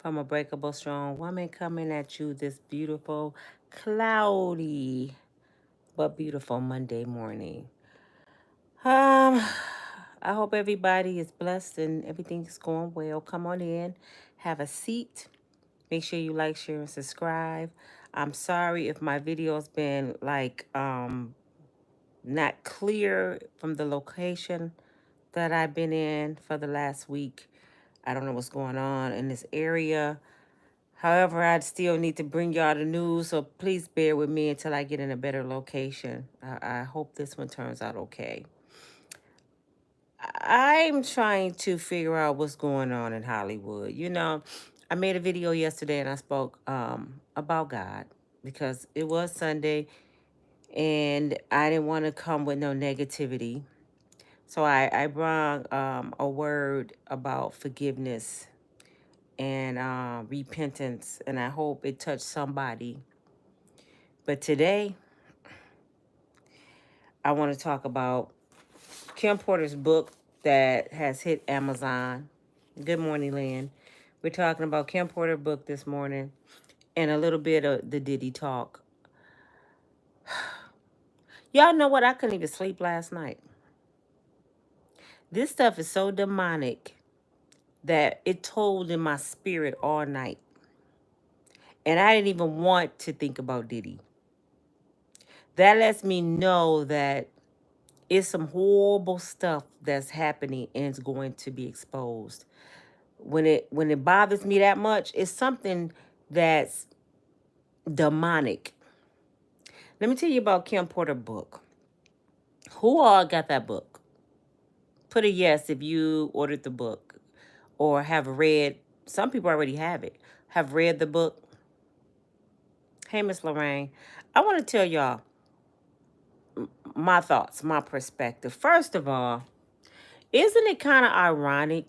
from a breakable strong woman coming at you this beautiful, cloudy, but beautiful Monday morning. Um, I hope everybody is blessed and everything's going well. Come on in, have a seat. Make sure you like, share, and subscribe. I'm sorry if my video's been not clear from the location that I've been in for the last week. I don't know what's going on in this area. However, I still need to bring y'all the news, so please bear with me until I get in a better location. I hope this one turns out okay. I'm trying to figure out what's going on in Hollywood. I made a video yesterday and I spoke about God because it was Sunday and I didn't want to come with no negativity. So I brought a word about forgiveness and repentance, and I hope it touched somebody. But today, I want to talk about Kim Porter's book that has hit Amazon. Good morning, Lynn. We're talking about Kim Porter's book this morning and a little bit of the Diddy talk. Y'all know what? I couldn't even sleep last night. This stuff is so demonic that it told in my spirit all night. And I didn't even want to think about Diddy. That lets me know that it's some horrible stuff that's happening and it's going to be exposed. When it bothers me that much, it's something that's demonic. Let me tell you about Kim Porter book. Who all got that book? Put a yes if you ordered the book or have read. Some people already have it. Have read the book. Hey, Miss Lorraine, I want to tell y'all my thoughts, my perspective. First of all, isn't it kind of ironic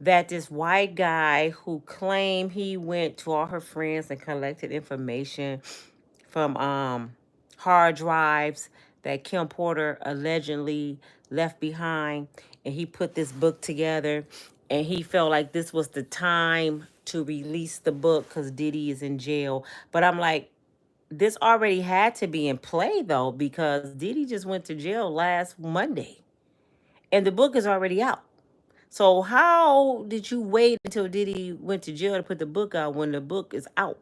that this white guy who claimed he went to all her friends and collected information from hard drives that Kim Porter allegedly left behind, and he put this book together, and he felt like this was the time to release the book because Diddy is in jail. But I'm like, this already had to be in play though, because Diddy just went to jail last Monday and the book is already out. So how did you wait until Diddy went to jail to put the book out when the book is out?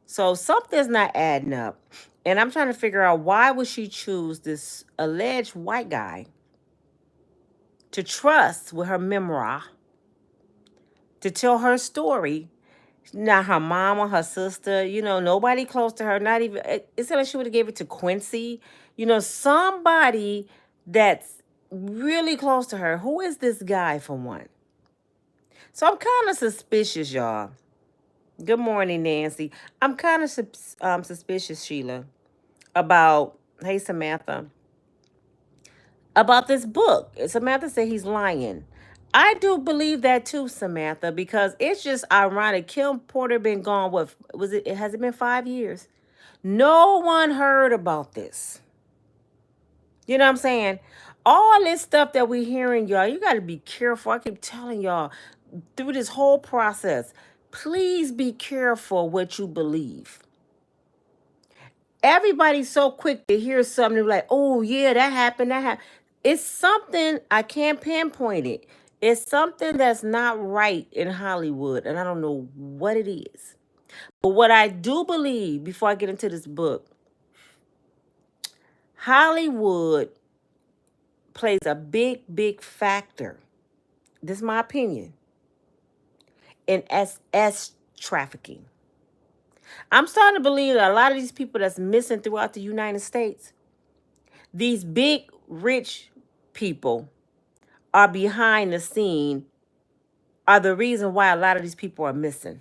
So something's not adding up. And I'm trying to figure out, why would she choose this alleged white guy to trust with her memoir, to tell her story? Not her mama, her sister, nobody close to her, not even, it's like she would have gave it to Quincy, somebody that's really close to her. Who is this guy for one? So I'm kind of suspicious, y'all. Good morning, Nancy. I'm kind of suspicious, Sheila, about, hey, Samantha, about this book. Samantha said he's lying. I do believe that too, Samantha, because it's just ironic. Kim Porter been gone, what, has it been 5 years? No one heard about this. You know what I'm saying? All this stuff that we're hearing, y'all, you got to be careful. I keep telling y'all through this whole process, please be careful what you believe. Everybody's so quick to hear something like, oh, yeah, that happened, that happened. It's something, I can't pinpoint it. It's something that's not right in Hollywood, and I don't know what it is. But what I do believe, before I get into this book, Hollywood plays a big, big factor. This is my opinion. In SS trafficking. I'm starting to believe that a lot of these people that's missing throughout the United States, these big, rich people are behind the scene, are the reason why a lot of these people are missing.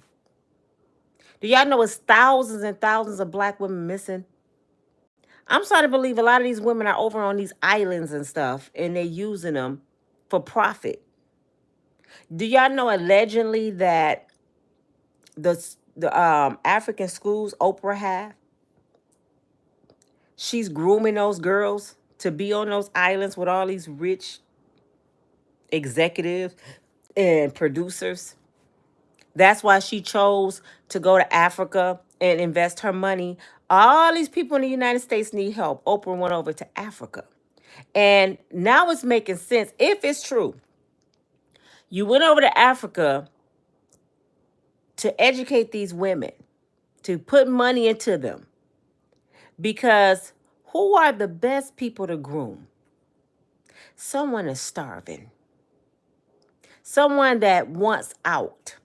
Do y'all know it's thousands and thousands of black women missing? I'm starting to believe a lot of these women are over on these islands and stuff, and they're using them for profit. Do y'all know allegedly that the African schools Oprah have, she's grooming those girls to be on those islands with all these rich executives and producers? That's why she chose to go to Africa and invest her money. All these people in the United States need help. Oprah went over to Africa. And now it's making sense. If it's true, you went over to Africa to educate these women, to put money into them. Because who are the best people to groom? Someone is starving. Someone that wants out.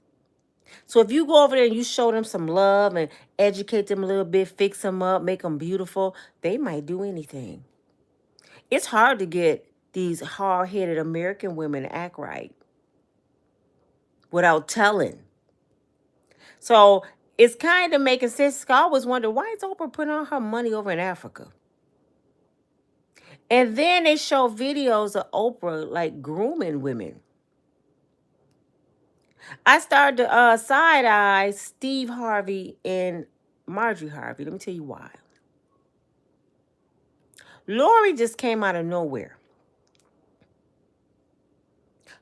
So if you go over there and you show them some love and educate them a little bit, fix them up, make them beautiful, they might do anything. It's hard to get these hard-headed American women to act right without telling. So it's kind of making sense. I always wonder, why is Oprah putting all her money over in Africa? And then they show videos of Oprah like grooming women. I started to side eye Steve Harvey and Marjorie Harvey. Let me tell you why. Lori just came out of nowhere.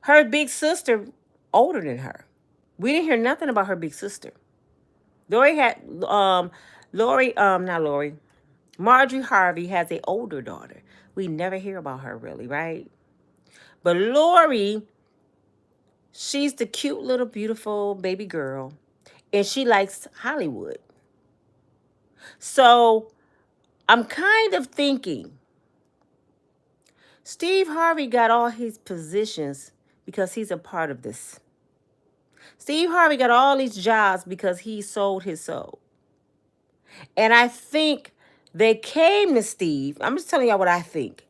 Her big sister older than her. We didn't hear nothing about her big sister. Lori had not Lori. Marjorie Harvey has an older daughter. We never hear about her really, right? But Lori, she's the cute little beautiful baby girl, and she likes Hollywood. So I'm kind of thinking Steve Harvey got all his positions because he's a part of this. Steve Harvey got all these jobs because he sold his soul. And I think they came to Steve. I'm just telling y'all what I think.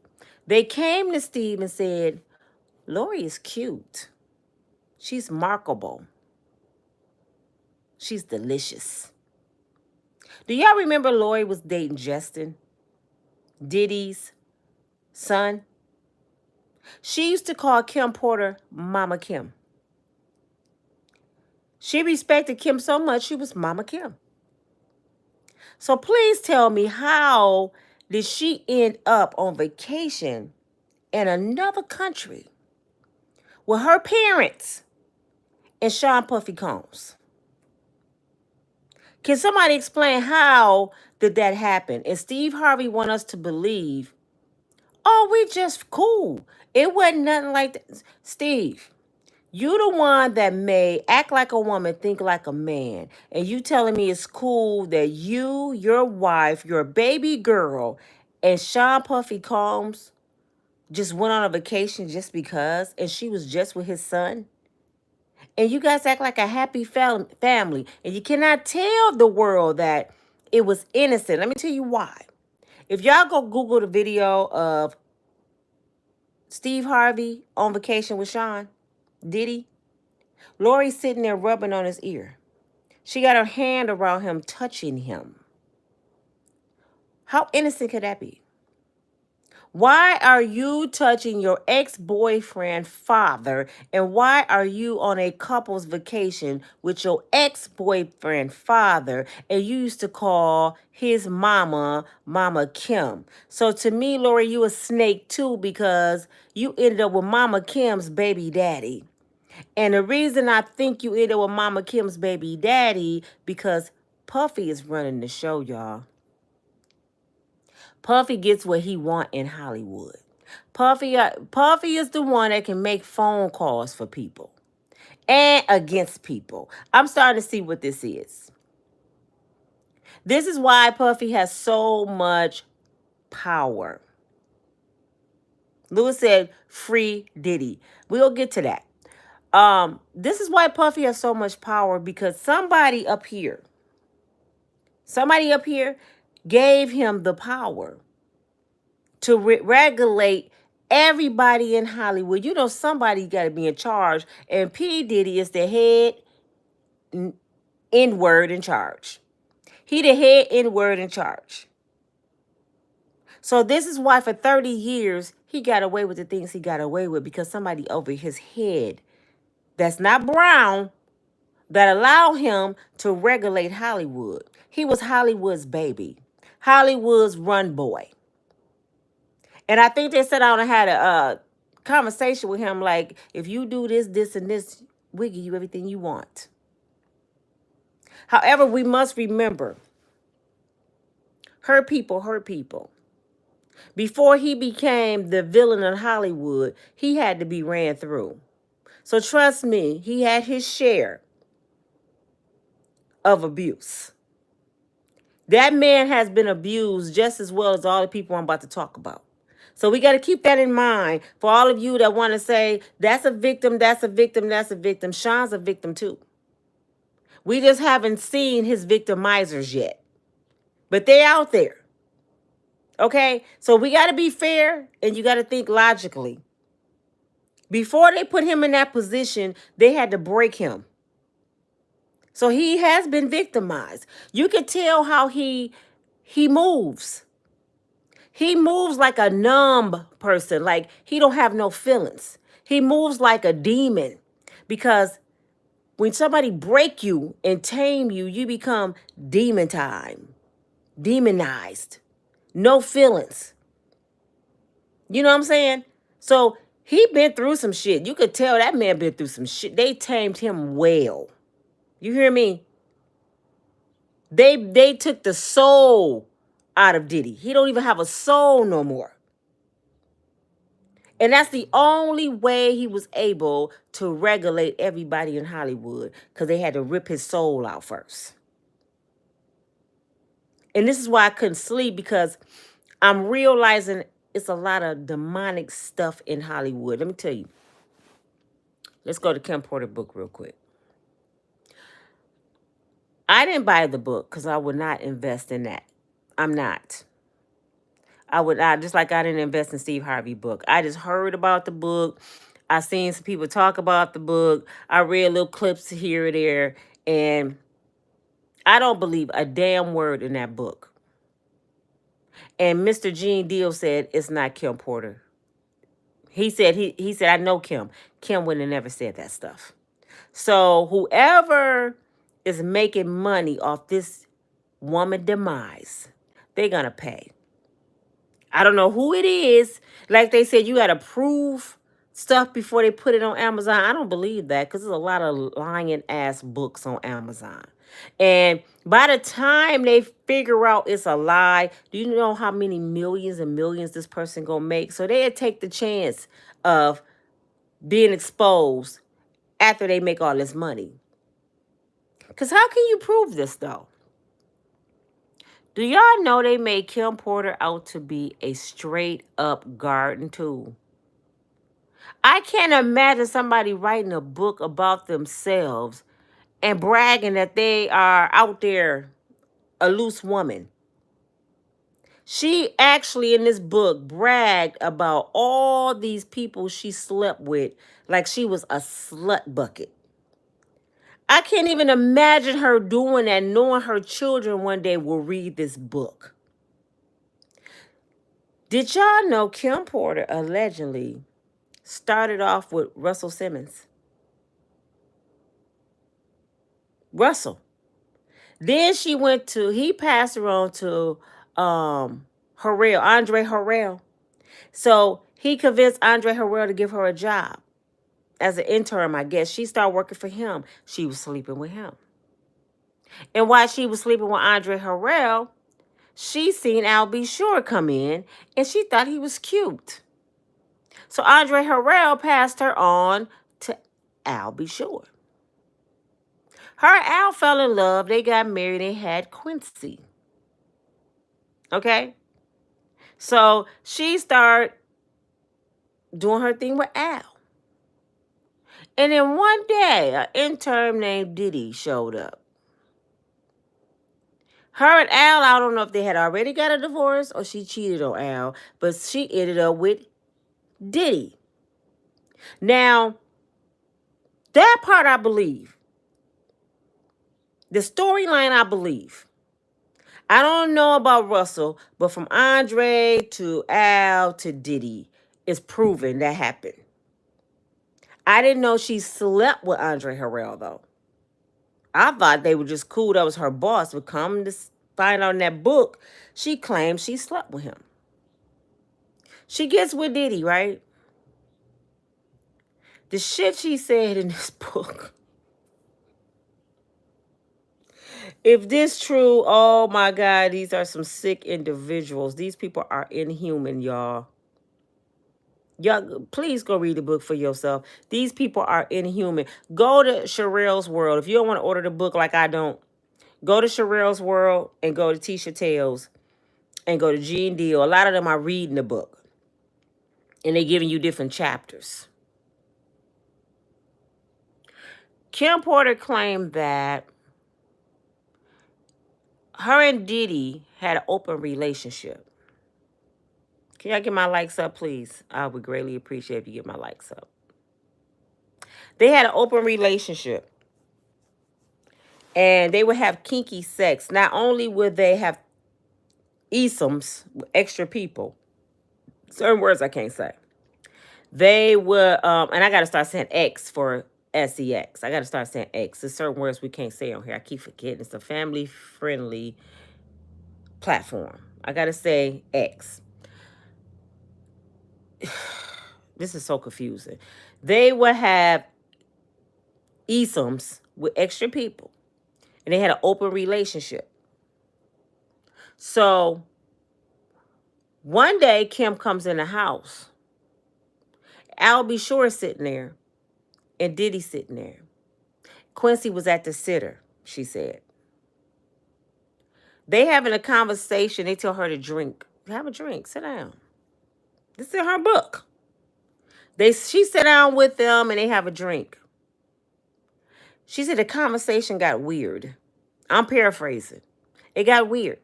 They came to Steve and said, Lori is cute. She's markable. She's delicious. Do y'all remember Lori was dating Justin, Diddy's son? She used to call Kim Porter Mama Kim. She respected Kim so much, she was Mama Kim. So please tell me, how did she end up on vacation in another country with her parents and Sean Puffy Combs? Can somebody explain how did that happen? And Steve Harvey want us to believe, oh, we just cool. It wasn't nothing like that. Steve, you the one that made act like a woman, think like a man. And you telling me it's cool that you, your wife, your baby girl, and Sean Puffy Combs just went on a vacation just because, and she was just with his son? And you guys act like a happy family. And you cannot tell the world that it was innocent. Let me tell you why. If y'all go Google the video of Steve Harvey on vacation with Sean, Diddy, Lori's sitting there rubbing on his ear. She got her hand around him, touching him. How innocent could that be? Why are you touching your ex-boyfriend father? And why are you on a couple's vacation with your ex-boyfriend father? And you used to call his mama, Mama Kim. So to me, Lori, you a snake too, because you ended up with Mama Kim's baby daddy. And the reason I think you ended up with Mama Kim's baby daddy, because Puffy is running the show, y'all. Puffy gets what he want in Hollywood. Puffy is the one that can make phone calls for people and against people. I'm starting to see what this is. This is why Puffy has so much power. Lewis said, free Diddy. We'll get to that. This is why Puffy has so much power, because somebody up here gave him the power to regulate everybody in Hollywood. You know, somebody got to be in charge, and P. Diddy is the head N-word in charge. He the head N-word in charge. So this is why for 30 years, he got away with the things he got away with, because somebody over his head that's not brown that allowed him to regulate Hollywood. He was Hollywood's baby, Hollywood's run boy. And I think they sat down and had a conversation with him like, if you do this, this, and this, we give you everything you want. However, we must remember, hurt people hurt people. Before he became the villain in Hollywood, he had to be ran through. So trust me, he had his share of abuse. That man has been abused just as well as all the people I'm about to talk about. So we got to keep that in mind for all of you that want to say, that's a victim, that's a victim, that's a victim. Sean's a victim too. We just haven't seen his victimizers yet. But they're out there. Okay? So we got to be fair and you got to think logically. Before they put him in that position, they had to break him. So he has been victimized. You can tell how he moves. He moves like a numb person, like he don't have no feelings. He moves like a demon because when somebody break you and tame you, you become demonized, no feelings. You know what I'm saying? So he been through some shit. You could tell that man been through some shit. They tamed him well. You hear me? They took the soul out of Diddy. He don't even have a soul no more. And that's the only way he was able to regulate everybody in Hollywood, because they had to rip his soul out first. And this is why I couldn't sleep, because I'm realizing it's a lot of demonic stuff in Hollywood. Let me tell you. Let's go to Kim Porter book real quick. I didn't buy the book because I would not invest in that. I'm not. I would not, just like I didn't invest in Steve Harvey book. I just heard about the book. I seen some people talk about the book. I read little clips here or there. And I don't believe a damn word in that book. And Mr. Gene Deal said it's not Kim Porter. He said, he said, I know Kim. Kim would have never said that stuff. So whoever is making money off this woman demise, they're going to pay. I don't know who it is. Like they said, you got to prove stuff before they put it on Amazon. I don't believe that, because there's a lot of lying ass books on Amazon. And by the time they figure out it's a lie, do you know how many millions and millions this person gonna make? So they'll take the chance of being exposed after they make all this money. Because how can you prove this, though? Do y'all know they made Kim Porter out to be a straight up garden tool? I can't imagine somebody writing a book about themselves and bragging that they are out there a loose woman. She actually, in this book, bragged about all these people she slept with like she was a slut bucket. I can't even imagine her doing that, knowing her children one day will read this book. Did y'all know Kim Porter allegedly started off with Russell Simmons? Russell. Then he passed her on to Andre Harrell. So he convinced Andre Harrell to give her a job as an intern, I guess. She started working for him. She was sleeping with him. And while she was sleeping with Andre Harrell, she seen Al B. Sure come in, and she thought he was cute. So Andre Harrell passed her on to Al B. Sure. Her and Al fell in love. They got married. They had Quincy. Okay? So she started doing her thing with Al. And then one day, an intern named Diddy showed up. Her and Al, I don't know if they had already got a divorce or she cheated on Al, but she ended up with Diddy. Now, that part I believe. The storyline I believe. I don't know about Russell, but from Andre to Al to Diddy, it's proven that happened. I didn't know she slept with Andre Harrell, though. I thought they were just cool. That was her boss. But come to find out in that book, she claims she slept with him. She gets with Diddy, right? The shit she said in this book. If this true, oh my God, these are some sick individuals. These people are inhuman, y'all. Y'all, please go read the book for yourself. These people are inhuman. Go to Sherelle's World. If you don't want to order the book like I don't, go to Sherelle's World and go to Tisha Tales and go to G and D. A lot of them are reading the book. And they're giving you different chapters. Kim Porter claimed that her and Diddy had an open relationship. Can y'all get my likes up, please? I would greatly appreciate if you get my likes up. They had an open relationship. And they would have kinky sex. Not only would they have esoms with extra people, certain words I can't say. They would, and I got to start saying X for sex. I got to start saying X. There's certain words we can't say on here. I keep forgetting. It's a family-friendly platform. I got to say X. This is so confusing. They would have esoms with extra people. And they had an open relationship. So one day Kim comes in the house. Al B. Sure is sitting there. And Diddy sitting there. Quincy was at the sitter, she said. They having a conversation. They tell her to drink. Have a drink. Sit down. This is in her book. She sat down with them and they have a drink. She said the conversation got weird. I'm paraphrasing. It got weird.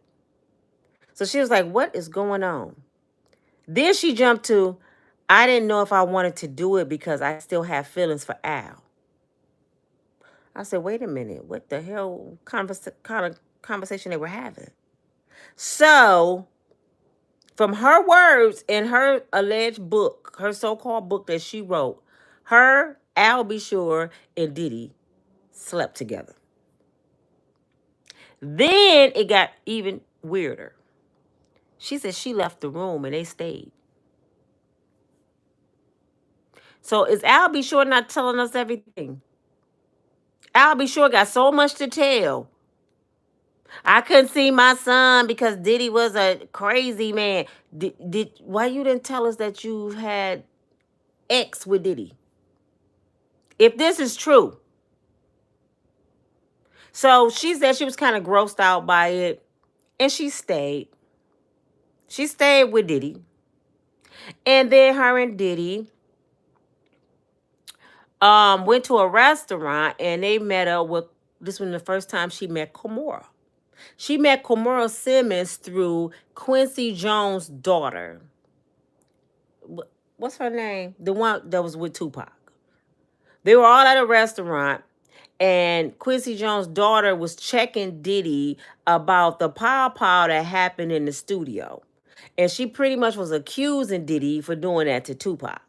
So she was like, what is going on? Then she jumped to, I didn't know if I wanted to do it because I still have feelings for Al. I said, wait a minute. What the hell kind of conversation they were having? So, from her words in her alleged book, her so-called book that she wrote, her, Al B. Sure, and Diddy slept together. Then it got even weirder. She said she left the room and they stayed. So is Al B. Sure not telling us everything? Al B. Sure got so much to tell. I couldn't see my son because Diddy was a crazy man. Why you didn't tell us that you had X with Diddy? If this is true. So she said she was kind of grossed out by it. And she stayed. She stayed with Diddy. And then her and Diddy went to a restaurant and they met up with, this was the first time she met Kimora. She met Kimora Simmons through Quincy Jones' daughter. What's her name? The one that was with Tupac. They were all at a restaurant, and Quincy Jones' daughter was checking Diddy about the pow that happened in the studio. And she pretty much was accusing Diddy for doing that to Tupac.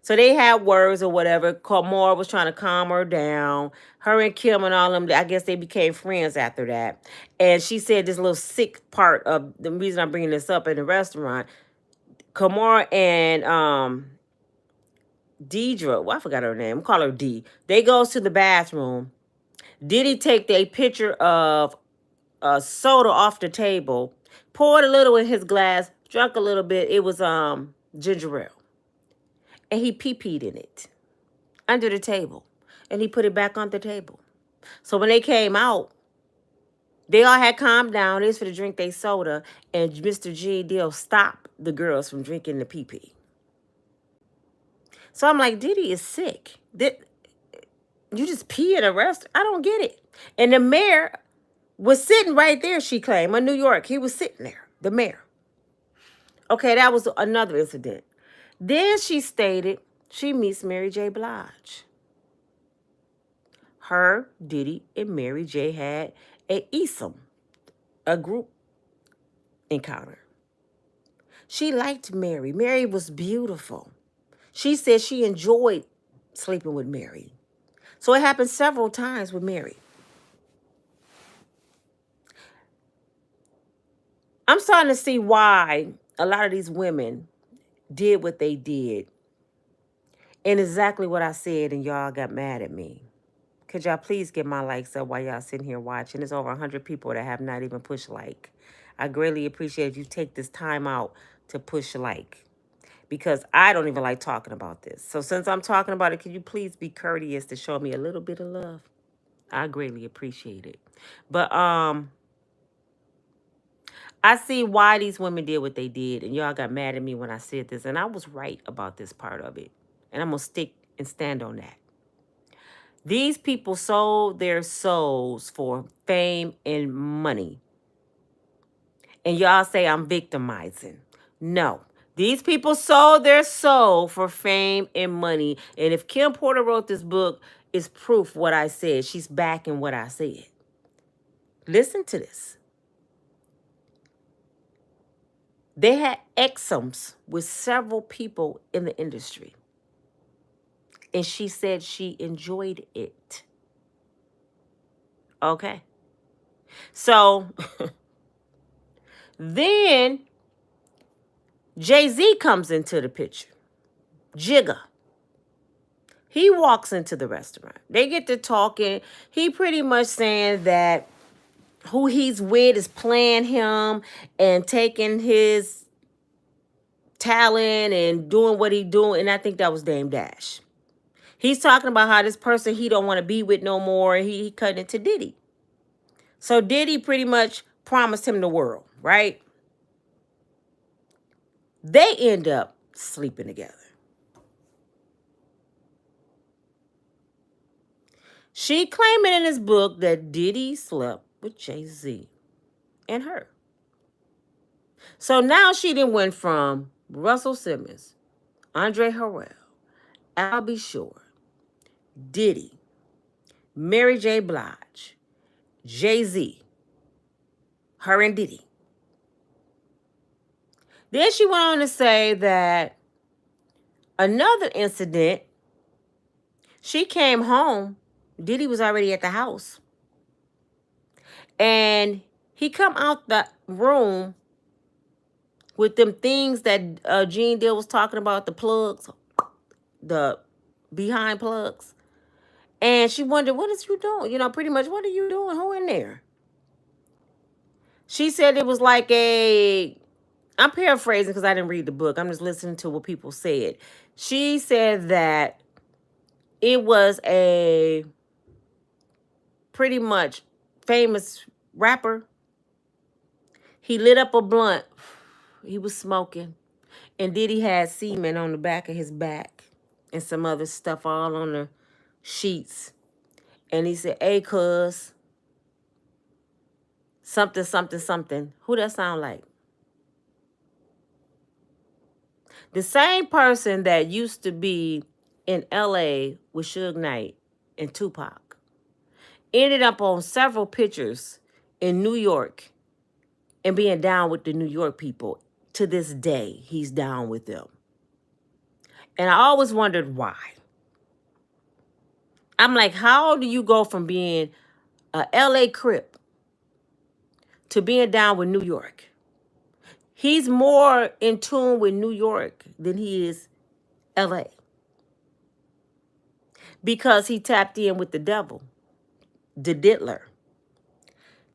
So they had words or whatever. Kimora was trying to calm her down. Her and Kim and all them, I guess they became friends after that. And she said this little sick part of the reason I'm bringing this up in the restaurant. Kimora and Deidre, well, I forgot her name. Call her D. They goes to the bathroom. Diddy take a picture of soda off the table, poured a little in his glass, drank a little bit. It was ginger ale. And he pee-peed in it under the table. And he put it back on the table. So when they came out, they all had calmed down. They was for to drink their soda. And Mr. G. Dill stopped the girls from drinking the pee-pee. So I'm like, Diddy is sick. You just pee at a restaurant? I don't get it. And the mayor was sitting right there, she claimed, in New York. He was sitting there, the mayor. Okay, that was another incident. Then she stated she meets Mary J. Blige. Her, Diddy, and Mary J. had a group encounter. She liked Mary. Mary was beautiful. She said she enjoyed sleeping with Mary. So it happened several times with Mary. I'm starting to see why a lot of these women did what they did. And exactly what I said, and y'all got mad at me. Could y'all please get my likes up while y'all sitting here watching? There's over 100 people that have not even pushed like. I greatly appreciate if you take this time out to push like, because I don't even like talking about this. So since I'm talking about it, can you please be courteous to show me a little bit of love? I greatly appreciate it. But I see why these women did what they did, and y'all got mad at me when I said this, and I was right about this part of it. And I'm going to stick and stand on that. These people sold their souls for fame and money. And y'all say I'm victimizing. No. These people sold their soul for fame and money. And if Kim Porter wrote this book, it's proof what I said. She's backing what I said. Listen to this. They had exums with several people in the industry. And she said she enjoyed it. Okay. So then Jay-Z comes into the picture. Jigga. He walks into the restaurant. They get to talking. He pretty much saying that who he's with is playing him and taking his talent and doing what he doing. And I think that was Dame Dash. He's talking about how this person he don't want to be with no more. He cut into Diddy. So Diddy pretty much promised him the world, right? They end up sleeping together. She claiming in his book that Diddy slept with Jay-Z and her. So now she done went from Russell Simmons, Andre Harrell, Albie Shore, Diddy, Mary J. Blige, Jay-Z, her and Diddy. Then she went on to say that another incident, she came home, Diddy was already at the house, and he come out the room with them things that Gene Deal was talking about, the plugs, the behind plugs. And she wondered, what is you doing? You know, pretty much, what are you doing? Who in there? She said it was like I'm paraphrasing because I didn't read the book. I'm just listening to what people said. She said that it was a pretty much famous rapper. He lit up a blunt. He was smoking. And Diddy had semen on the back of his back and some other stuff all on the sheets. And he said, hey, cuz, something, something, something. Who that sound like? The same person that used to be in L.A. with Suge Knight and Tupac ended up on several pictures in New York and being down with the New York people. To this day, he's down with them. And I always wondered why. I'm like, how do you go from being a L.A. Crip to being down with New York? He's more in tune with New York than he is L.A. because he tapped in with the devil, the diddler.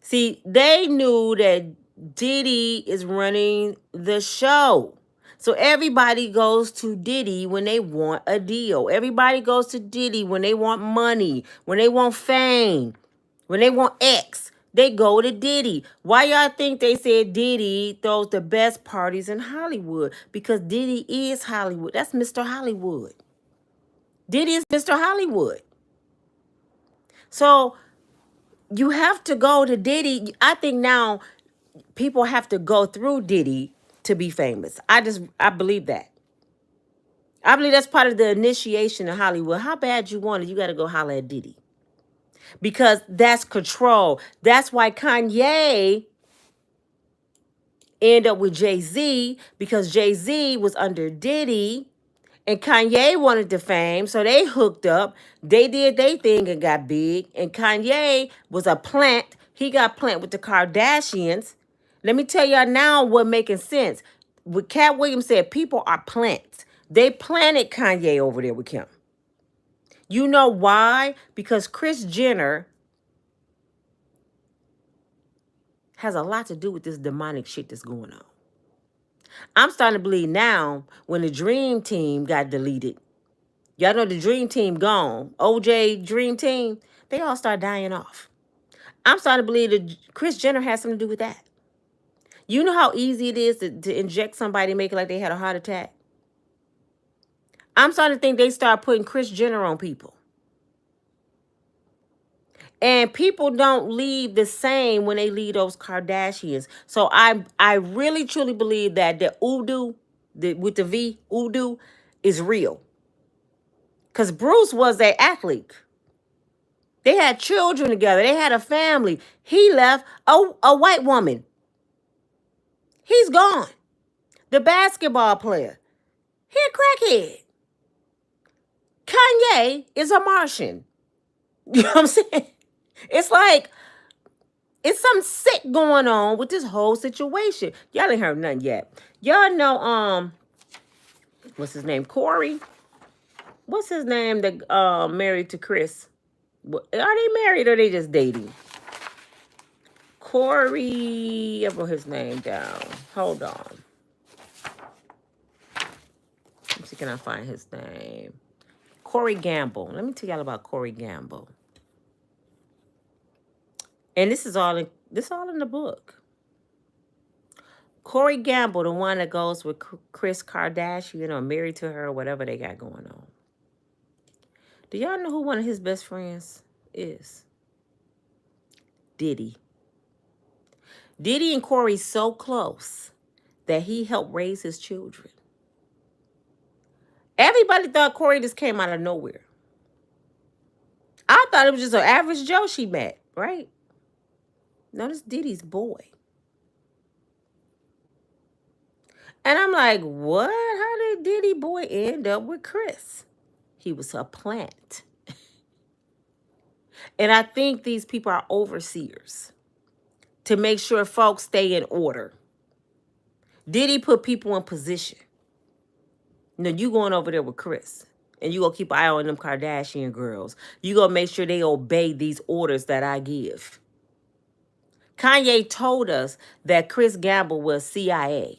See, they knew that Diddy is running the show. So everybody goes to Diddy when they want a deal. Everybody goes to Diddy when they want money, when they want fame, when they want X. They go to Diddy. Why y'all think they said Diddy throws the best parties in Hollywood? Because Diddy is Hollywood. That's Mr. Hollywood. Diddy is Mr. Hollywood. So you have to go to Diddy. I think now people have to go through Diddy to be famous. I believe that. I believe that's part of the initiation of Hollywood. How bad you want it, you got to go holler at Diddy. Because that's control. That's why Kanye ended up with Jay-Z, because Jay-Z was under Diddy and Kanye wanted the fame, so they hooked up. They did their thing and got big. And Kanye was a plant. He got plant with the Kardashians. Let me tell y'all now what making sense. What Cat Williams said, people are plants. They planted Kanye over there with Kim. You know why? Because Kris Jenner has a lot to do with this demonic shit that's going on. I'm starting to believe now when the Dream Team got deleted. Y'all know the Dream Team gone. OJ Dream Team, they all start dying off. I'm starting to believe that Kris Jenner has something to do with that. You know how easy it is to inject somebody, make it like they had a heart attack? I'm starting to think they start putting Kris Jenner on people. And people don't leave the same when they leave those Kardashians. So I really truly believe that the voodoo, with the V, voodoo, is real. Because Bruce was an athlete. They had children together. They had a family. He left a white woman. He's gone. The basketball player. He a crackhead. Kanye is a Martian. You know what I'm saying? It's like, it's something sick going on with this whole situation. Y'all ain't heard nothing yet. Y'all know, what's his name? Cory? What's his name that married to Chris? Are they married or they just dating? Cory, I wrote his name down. Hold on. Let me see, can I find his name? Cory Gamble. Let me tell y'all about Cory Gamble. And this is all in the book. Cory Gamble, the one that goes with Kris Kardashian or married to her or whatever they got going on. Do y'all know who one of his best friends is? Diddy. Diddy and Cory so close that he helped raise his children. Everybody thought Cory just came out of nowhere. I thought it was just an average Joe she met, right? No, this Diddy's boy. And I'm like, what? How did Diddy boy end up with Kris? He was a plant. And I think these people are overseers to make sure folks stay in order. Diddy put people in position. Now, you going over there with Kris. And you going to keep an eye on them Kardashian girls. You going to make sure they obey these orders that I give. Kanye told us that Cory Gamble was CIA.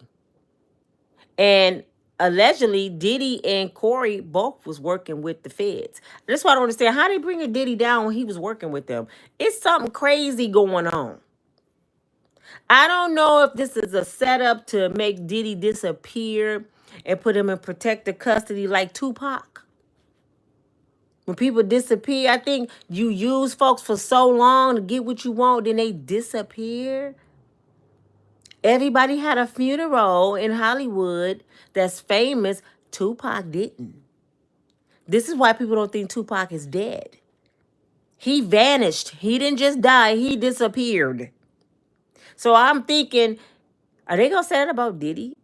And allegedly, Diddy and Cory both was working with the feds. That's why I don't understand how they bring a Diddy down when he was working with them. It's something crazy going on. I don't know if this is a setup to make Diddy disappear and put him in protective custody like Tupac. When people disappear, I think you use folks for so long to get what you want, then they disappear. Everybody had a funeral in Hollywood that's famous. Tupac didn't. This is why people don't think Tupac is dead. He vanished. He didn't just die. He disappeared. So I'm thinking, are they going to say that about Diddy?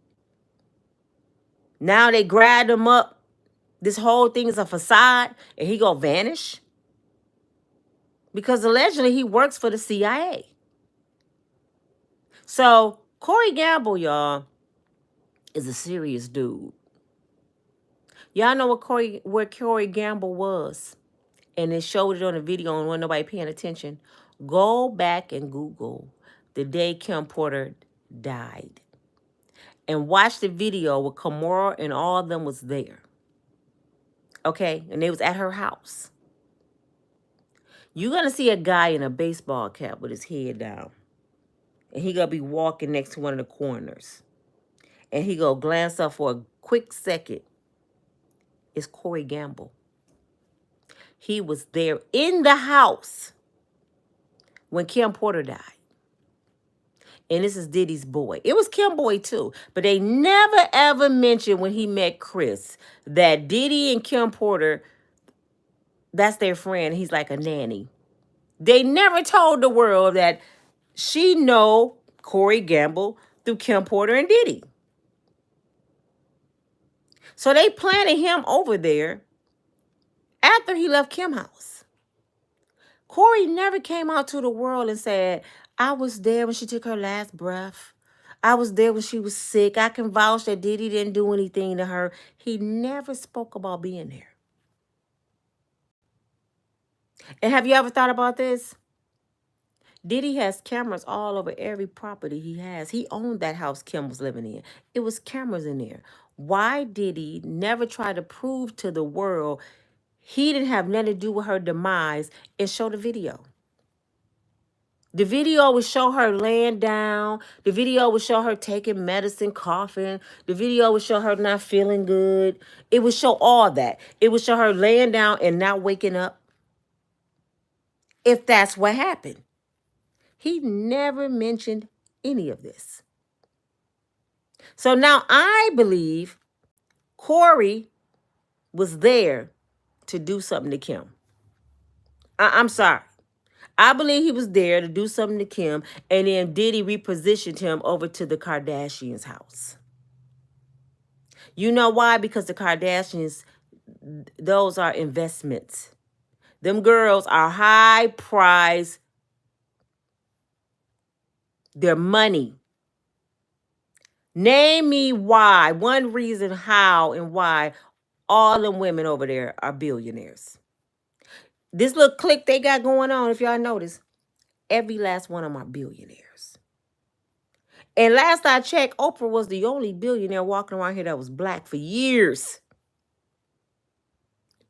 Now they grabbed him up. This whole thing is a facade and he going to vanish? Because allegedly he works for the CIA. So Cory Gamble, y'all, is a serious dude. Y'all know where Cory Gamble was. And it showed it on the video and wasn't nobody paying attention. Go back and Google the day Kim Porter died. And watch the video where Kimora and all of them was there. Okay? And they was at her house. You're going to see a guy in a baseball cap with his head down. And he going to be walking next to one of the corners. And he going to glance up for a quick second. It's Cory Gamble. He was there in the house when Kim Porter died. And this is Diddy's boy. It was Kim boy too. But they never ever mentioned when he met Kris that Diddy and Kim Porter, that's their friend. He's like a nanny. They never told the world that she know Cory Gamble through Kim Porter and Diddy. So they planted him over there after he left Kim house. Cory never came out to the world and said, I was there when she took her last breath. I was there when she was sick. I can vouch that Diddy didn't do anything to her. He never spoke about being there. And have you ever thought about this? Diddy has cameras all over every property he has. He owned that house Kim was living in. It was cameras in there. Why did he never try to prove to the world he didn't have nothing to do with her demise and show the video? The video would show her laying down. The video would show her taking medicine, coughing. The video would show her not feeling good. It would show all that. It would show her laying down and not waking up, if that's what happened. He never mentioned any of this. So now I believe Cory was there to do something to Kim. I'm sorry. I believe he was there to do something to Kim, and then Diddy repositioned him over to the Kardashians' house. You know why? Because the Kardashians, those are investments. Them girls are high price. Their money. Name me why, one reason how and why all them women over there are billionaires. This little clique they got going on, if y'all notice, every last one of them are billionaires. And last I checked, Oprah was the only billionaire walking around here that was black for years.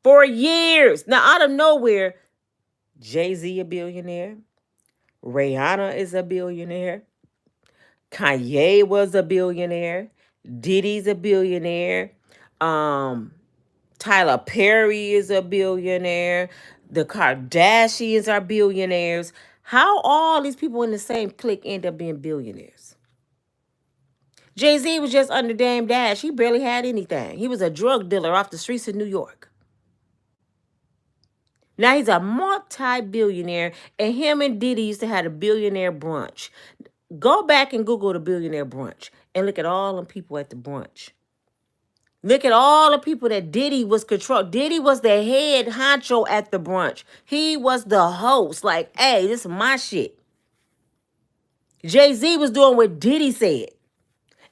For years. Now, out of nowhere, Jay-Z a billionaire. Rihanna is a billionaire. Kanye was a billionaire. Diddy's a billionaire. Tyler Perry is a billionaire. The Kardashians are billionaires. How all these people in the same clique end up being billionaires? Jay-Z was just under Dame Dash. He barely had anything. He was a drug dealer off the streets of New York. Now he's a multi-billionaire, and him and Diddy used to have a billionaire brunch. Go back and Google the billionaire brunch and look at all them people at the brunch. Look at all the people that Diddy was controlling. Diddy was the head honcho at the brunch. He was the host. Like, hey, this is my shit. Jay-Z was doing what Diddy said.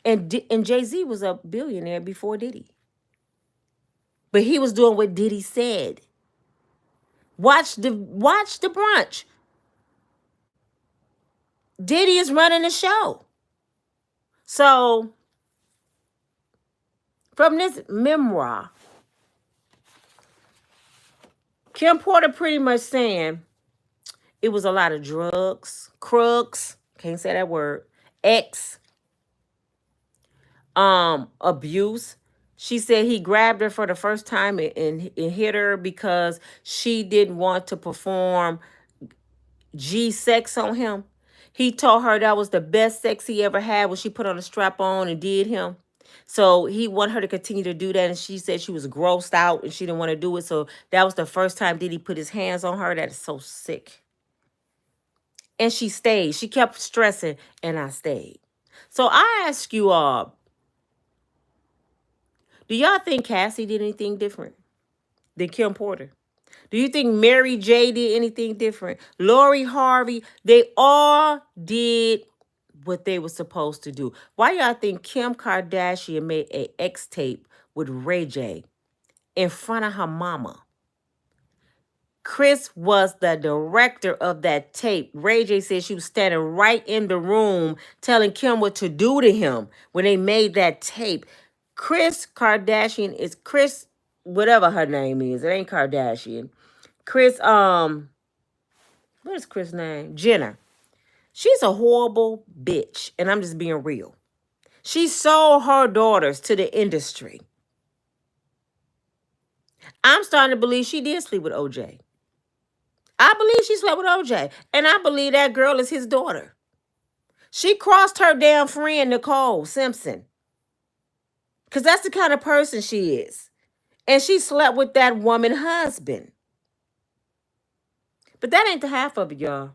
And Jay-Z was a billionaire before Diddy. But he was doing what Diddy said. Watch the brunch. Diddy is running the show. So, from this memoir, Kim Porter pretty much saying it was a lot of drugs, crooks, can't say that word, abuse. She said he grabbed her for the first time and hit her because she didn't want to perform G-sex on him. He told her that was the best sex he ever had when she put on a strap on and did him. So he wanted her to continue to do that, and she said she was grossed out and she didn't want to do it. So that was the first time Diddy put his hands on her. That is so sick. And she stayed. She kept stressing, and I stayed. So I ask you all, do y'all think Cassie did anything different than Kim Porter? Do you think Mary J did anything different? Lori Harvey, they all did what they were supposed to do. Why y'all think Kim Kardashian made an X tape with Ray J in front of her mama? Chris was the director of that tape. Ray J said she was standing right in the room telling Kim what to do to him when they made that tape. Chris Kardashian is Chris, whatever her name is. It ain't Kardashian. Chris, what is Chris' name? Jenner. She's a horrible bitch, and I'm just being real. She sold her daughters to the industry. I'm starting to believe she did sleep with OJ. I believe she slept with OJ, and I believe that girl is his daughter. She crossed her damn friend, Nicole Simpson, because that's the kind of person she is. And she slept with that woman's husband. But that ain't the half of it, y'all.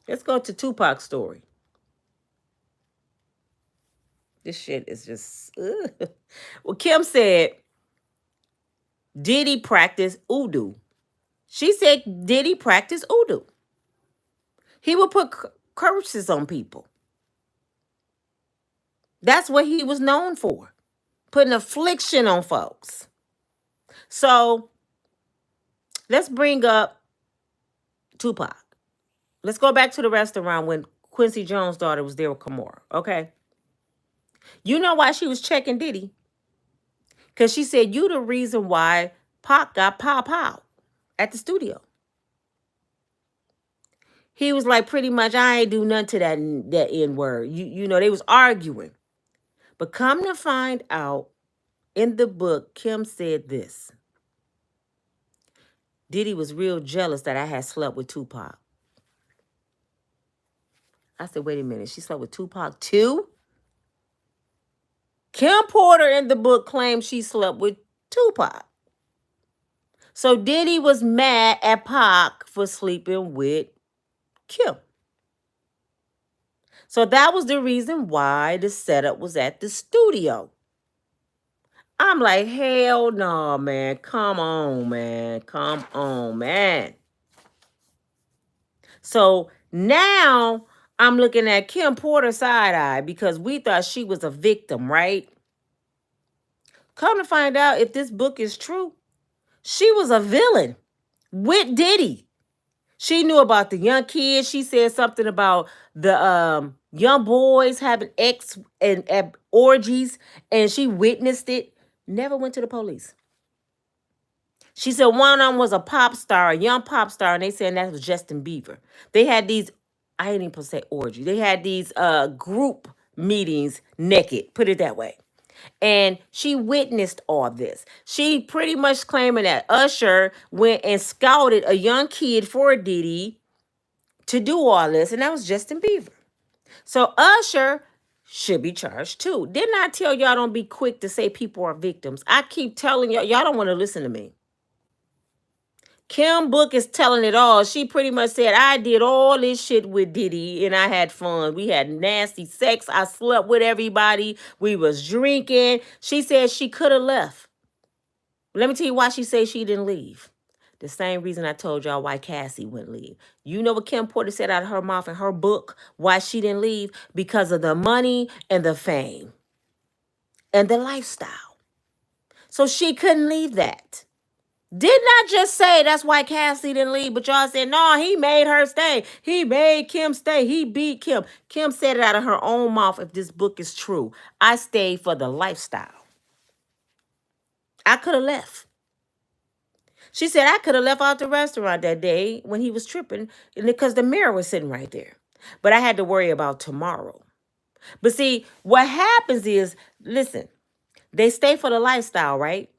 Let's go to Tupac's story. This shit is just... Ugh. Well, Kim said Diddy practiced voodoo. She said Diddy practiced voodoo. He would put curses on people. That's what he was known for. Putting affliction on folks. So, let's bring up Tupac. Let's go back to the restaurant when Quincy Jones' daughter was there with Kimora, okay? You know why she was checking Diddy? Because she said, you the reason why Pac got pow pow at the studio. He was like, pretty much, I ain't do nothing to that N word. You know, they was arguing. But come to find out, in the book, Kim said this. Diddy was real jealous that I had slept with Tupac. I said, wait a minute, she slept with Tupac too? Kim Porter in the book claimed she slept with Tupac. So Diddy was mad at Pac for sleeping with Kim. So that was the reason why the setup was at the studio. I'm like, hell no, man. Come on, man. Come on, man. So now I'm looking at Kim Porter side-eye because we thought she was a victim, right? Come to find out, if this book is true, she was a villain with Diddy. She knew about the young kids. She said something about the young boys having ex and orgies, and she witnessed it. Never went to the police. She said one of them was a pop star, a young pop star, and they said that was Justin Bieber. They had these, I ain't even say orgy. They had these group meetings naked, put it that way. And she witnessed all this. She pretty much claiming that Usher went and scouted a young kid for Diddy to do all this, and that was Justin Bieber. So Usher should be charged too. Didn't I tell y'all don't be quick to say people are victims? I keep telling y'all don't want to listen to me. Kim Book is telling it all. She pretty much said, I did all this shit with Diddy and I had fun. We had nasty sex. I slept with everybody. We was drinking. She said she could have left. Let me tell you why she said she didn't leave. The same reason I told y'all why Cassie wouldn't leave. You know what Kim Porter said out of her mouth in her book, why she didn't leave? Because of the money and the fame and the lifestyle. So she couldn't leave that. Did not just say that's why Cassie didn't leave, but y'all said, no, he made her stay. He made Kim stay. He beat Kim. Kim said it out of her own mouth if this book is true. I stayed for the lifestyle. I could have left. She said I could have left out the restaurant that day when he was tripping because the mirror was sitting right there. But I had to worry about tomorrow. But see, what happens is, listen, they stay for the lifestyle, right?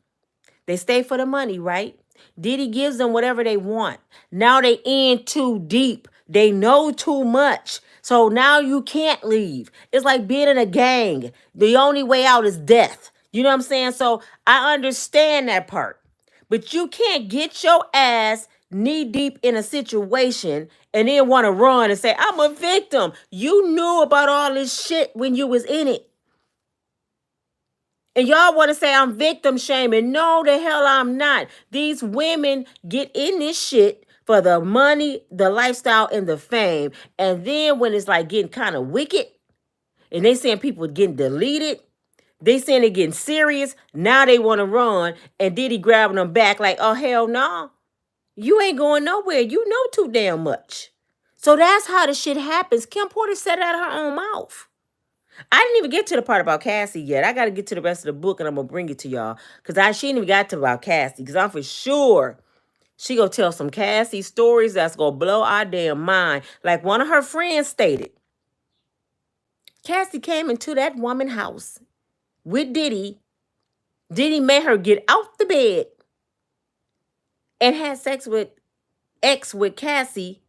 They stay for the money, right? Diddy gives them whatever they want. Now they in too deep. They know too much. So now you can't leave. It's like being in a gang. The only way out is death. You know what I'm saying? So I understand that part. But you can't get your ass knee deep in a situation and then want to run and say, I'm a victim. You knew about all this shit when you was in it. And y'all want to say I'm victim shaming. No, the hell I'm not. These women get in this shit for the money, the lifestyle, and the fame. And then when it's like getting kind of wicked, and they saying people getting deleted, they saying they getting serious, now they want to run, and Diddy grabbing them back like, oh, hell no. You ain't going nowhere. You know too damn much. So that's how the shit happens. Kim Porter said it out of her own mouth. I didn't even get to the part about Cassie yet. I got to get to the rest of the book, and I'm going to bring it to y'all. Because she ain't even got to about Cassie. Because I'm for sure she going to tell some Cassie stories that's going to blow our damn mind. Like one of her friends stated. Cassie came into that woman's house with Diddy. Diddy made her get out the bed and had sex with Cassie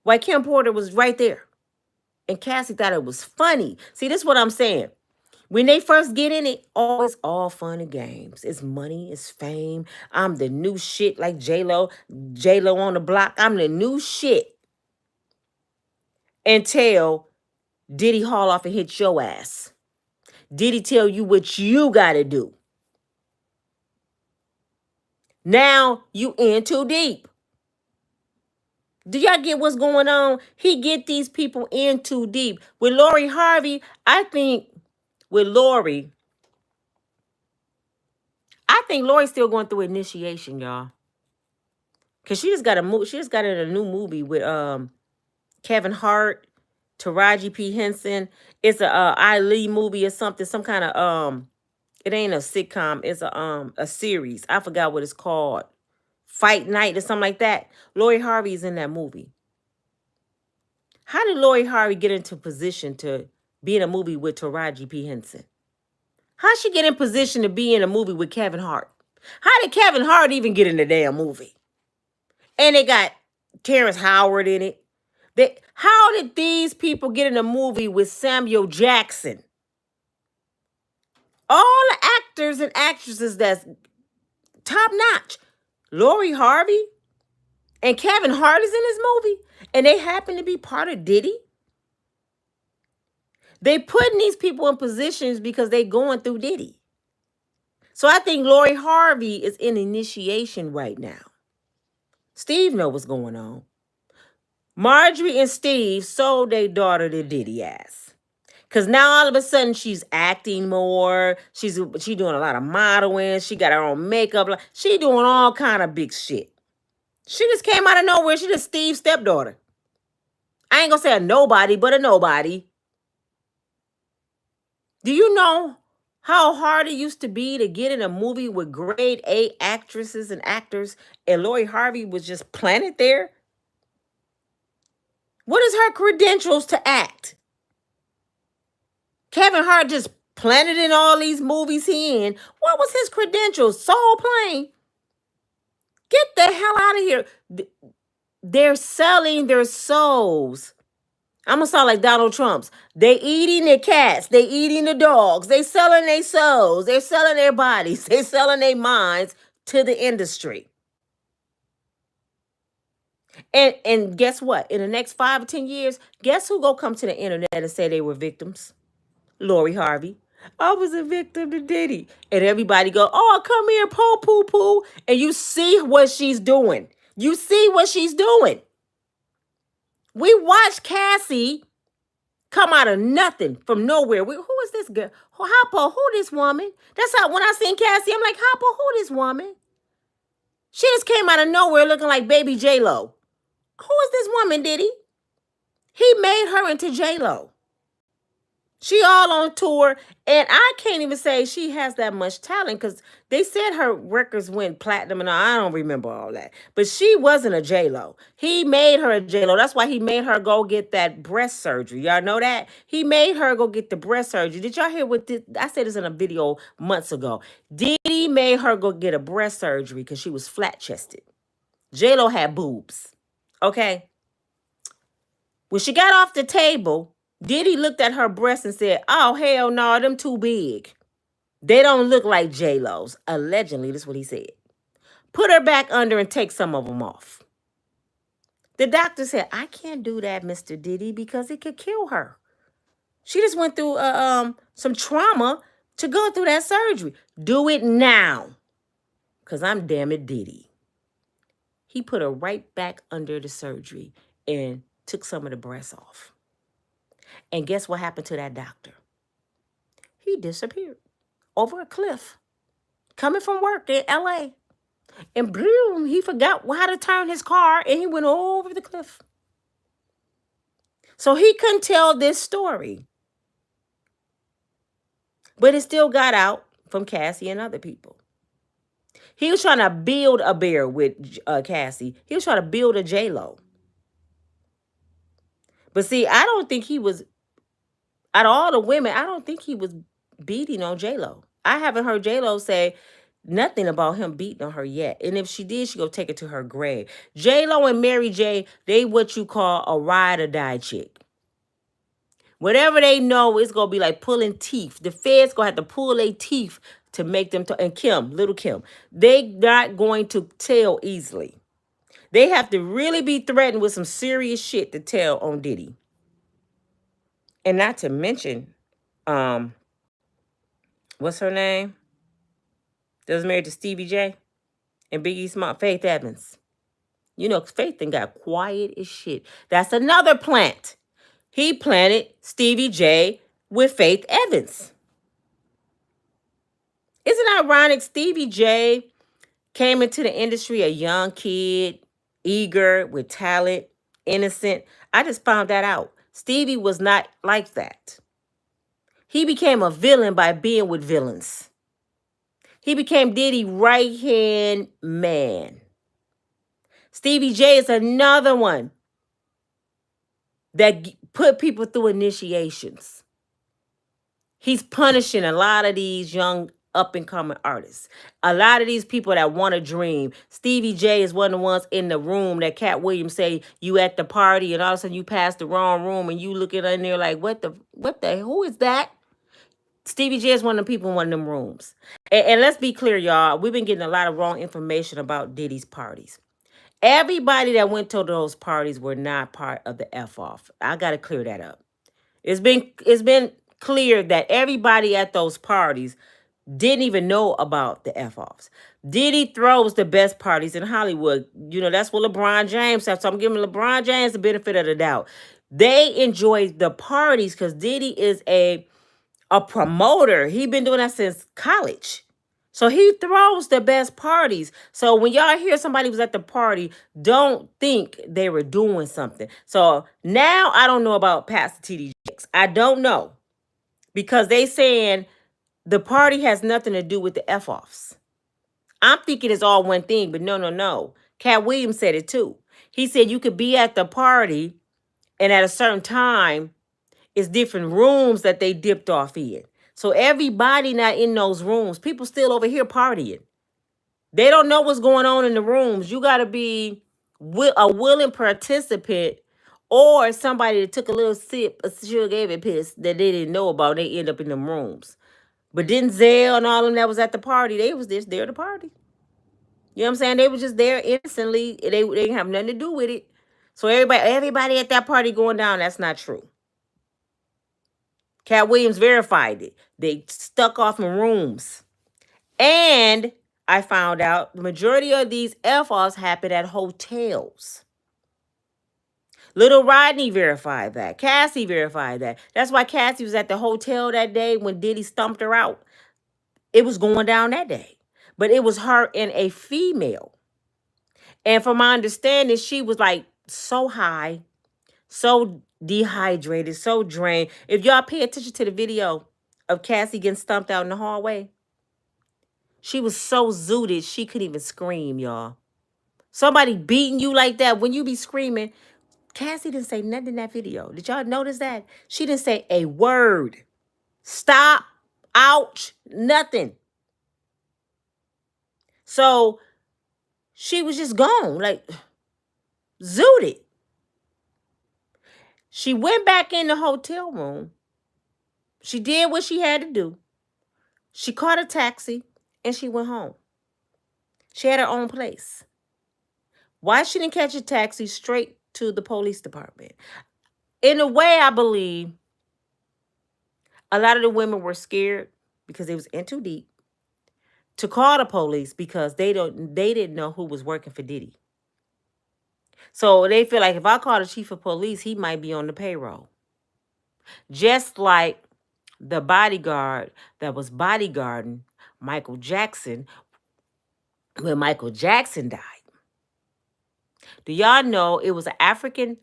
while Kim Porter was right there. And Cassie thought it was funny. See, this is what I'm saying. When they first get in it, always all fun and games. It's money, it's fame. I'm the new shit like J-Lo. J-Lo on the block. I'm the new shit. Until Diddy haul off and hit your ass. Diddy tell you what you gotta do. Now you in too deep. Do y'all get what's going on? He get these people in too deep. With Lori Harvey, I think Lori's still going through initiation, y'all. Cause she just got a she just got in a new movie with Kevin Hart, Taraji P. Henson. It's a Ali movie or something, some kind of it ain't a sitcom, it's a series. I forgot what it's called. Fight Night or something like that. Lori Harvey's in that movie. How did Lori Harvey get into position to be in a movie with Taraji P. Henson? How'd she get in position to be in a movie with Kevin Hart? How did Kevin Hart even get in the damn movie? And they got Terrence Howard in it. How did these people get in a movie with Samuel Jackson? All the actors and actresses that's top notch. Lori Harvey and Kevin Hart is in this movie, and they happen to be part of Diddy. They putting these people in positions because they going through Diddy. So I think Lori Harvey is in initiation right now. Steve know what's going on. Marjorie and Steve sold their daughter to Diddy ass. Cause now all of a sudden she's acting more. She doing a lot of modeling. She got her own makeup. She doing all kind of big shit. She just came out of nowhere. She just Steve's stepdaughter. I ain't gonna say a nobody, but a nobody. Do you know how hard it used to be to get in a movie with grade A actresses and actors, and Lori Harvey was just planted there? What is her credentials to act? Kevin Hart just planted in all these movies he in. What was his credentials? Soul Plane. Get the hell out of here. They're selling their souls. I'm gonna sound like Donald Trump's. They eating the cats. They eating the dogs. They selling their souls. They're selling their bodies. They selling their minds to the industry. And guess what? In the next 5 or 10 years, guess who gonna come to the internet and say they were victims? Lori Harvey. I was a victim to Diddy. And everybody go, oh, come here, poo, poo. And you see what she's doing. You see what she's doing. We watched Cassie come out of nothing, from nowhere. Who is this girl? Hoppo, who this woman? That's how, when I seen Cassie, I'm like, Hoppo, who this woman? She just came out of nowhere looking like baby J-Lo. Who is this woman, Diddy? He made her into J-Lo. She all on tour, and I can't even say she has that much talent because they said her records went platinum, and I don't remember all that. But she wasn't a J-Lo. He made her a J-Lo. That's why he made her go get that breast surgery. Y'all know that? He made her go get the breast surgery. Did y'all hear what this? I said this in a video months ago. Diddy made her go get a breast surgery because she was flat-chested. J-Lo had boobs. Okay? When she got off the table, Diddy looked at her breasts and said, oh, hell no, them too big. They don't look like J-Lo's. Allegedly, that's what he said. Put her back under and take some of them off. The doctor said, I can't do that, Mr. Diddy, because it could kill her. She just went through some trauma to go through that surgery. Do it now, because I'm damn it Diddy. He put her right back under the surgery and took some of the breasts off. And guess what happened to that doctor? He disappeared over a cliff, coming from work in LA. And boom, he forgot how to turn his car and he went over the cliff. So he couldn't tell this story. But it still got out from Cassie and other people. He was trying to build a bear with Cassie. He was trying to build a J-Lo. But see, I don't think he was, out of all the women, I don't think he was beating on J-Lo. I haven't heard J-Lo say nothing about him beating on her yet. And if she did, she go take it to her grave. J-Lo and Mary J, they what you call a ride or die chick. Whatever they know, it's going to be like pulling teeth. The feds going to have to pull their teeth to make them, and Kim, little Kim, they not going to tell easily. They have to really be threatened with some serious shit to tell on Diddy. And not to mention, what's her name? That was married to Stevie J and Biggie Smart, Faith Evans. You know, Faith then got quiet as shit. That's another plant. He planted Stevie J with Faith Evans. Isn't it ironic? Stevie J came into the industry a young kid, eager, with talent, innocent. I just found that out. Stevie was not like that. He became a villain by being with villains. He became Diddy right hand man. Stevie J is another one that put people through initiations. He's punishing a lot of these young up and coming artists. A lot of these people that want to dream. Stevie J is one of the ones in the room that Cat Williams say you at the party and all of a sudden you pass the wrong room and you looking in there like who is that? Stevie J is one of the people in one of them rooms. And let's be clear, y'all. We've been getting a lot of wrong information about Diddy's parties. Everybody that went to those parties were not part of the F off. I gotta clear that up. It's been clear that everybody at those parties didn't even know about the F offs. Diddy throws the best parties in Hollywood. You know, that's what LeBron James has. So I'm giving LeBron James the benefit of the doubt. They enjoy the parties because Diddy is a promoter. He been doing that since college. So he throws the best parties. So when y'all hear somebody was at the party, don't think they were doing something. So now I don't know about Pastor TD Jakes. I don't know. Because they saying the party has nothing to do with the F-offs. I'm thinking it's all one thing, but no. Cat Williams said it too. He said you could be at the party and at a certain time, it's different rooms that they dipped off in. So everybody not in those rooms. People still over here partying. They don't know what's going on in the rooms. You got to be a willing participant or somebody that took a little sip of sugar piss that they didn't know about. They end up in them rooms. But Denzel and all of them that was at the party, they was just there to party. You know what I'm saying? They was just there innocently. They didn't have nothing to do with it. So everybody at that party going down, that's not true. Cat Williams verified it. They stuck off in rooms. And I found out the majority of these F-offs happen at hotels. Little Rodney verified that. Cassie verified that. That's why Cassie was at the hotel that day when Diddy stumped her out. It was going down that day. But it was her and a female. And from my understanding, she was like so high, so dehydrated, so drained. If y'all pay attention to the video of Cassie getting stumped out in the hallway, she was so zooted, she couldn't even scream, y'all. Somebody beating you like that, when you be screaming, Cassie didn't say nothing in that video. Did y'all notice that? She didn't say a word. Stop, ouch, nothing. So she was just gone, like zooted. She went back in the hotel room. She did what she had to do. She caught a taxi and she went home. She had her own place. Why she didn't catch a taxi straight to the police department? In a way, I believe a lot of the women were scared because they was in too deep to call the police because they didn't know who was working for Diddy. So they feel like if I call the chief of police, he might be on the payroll. Just like the bodyguard that was bodyguarding Michael Jackson when Michael Jackson died. Do y'all know it was an African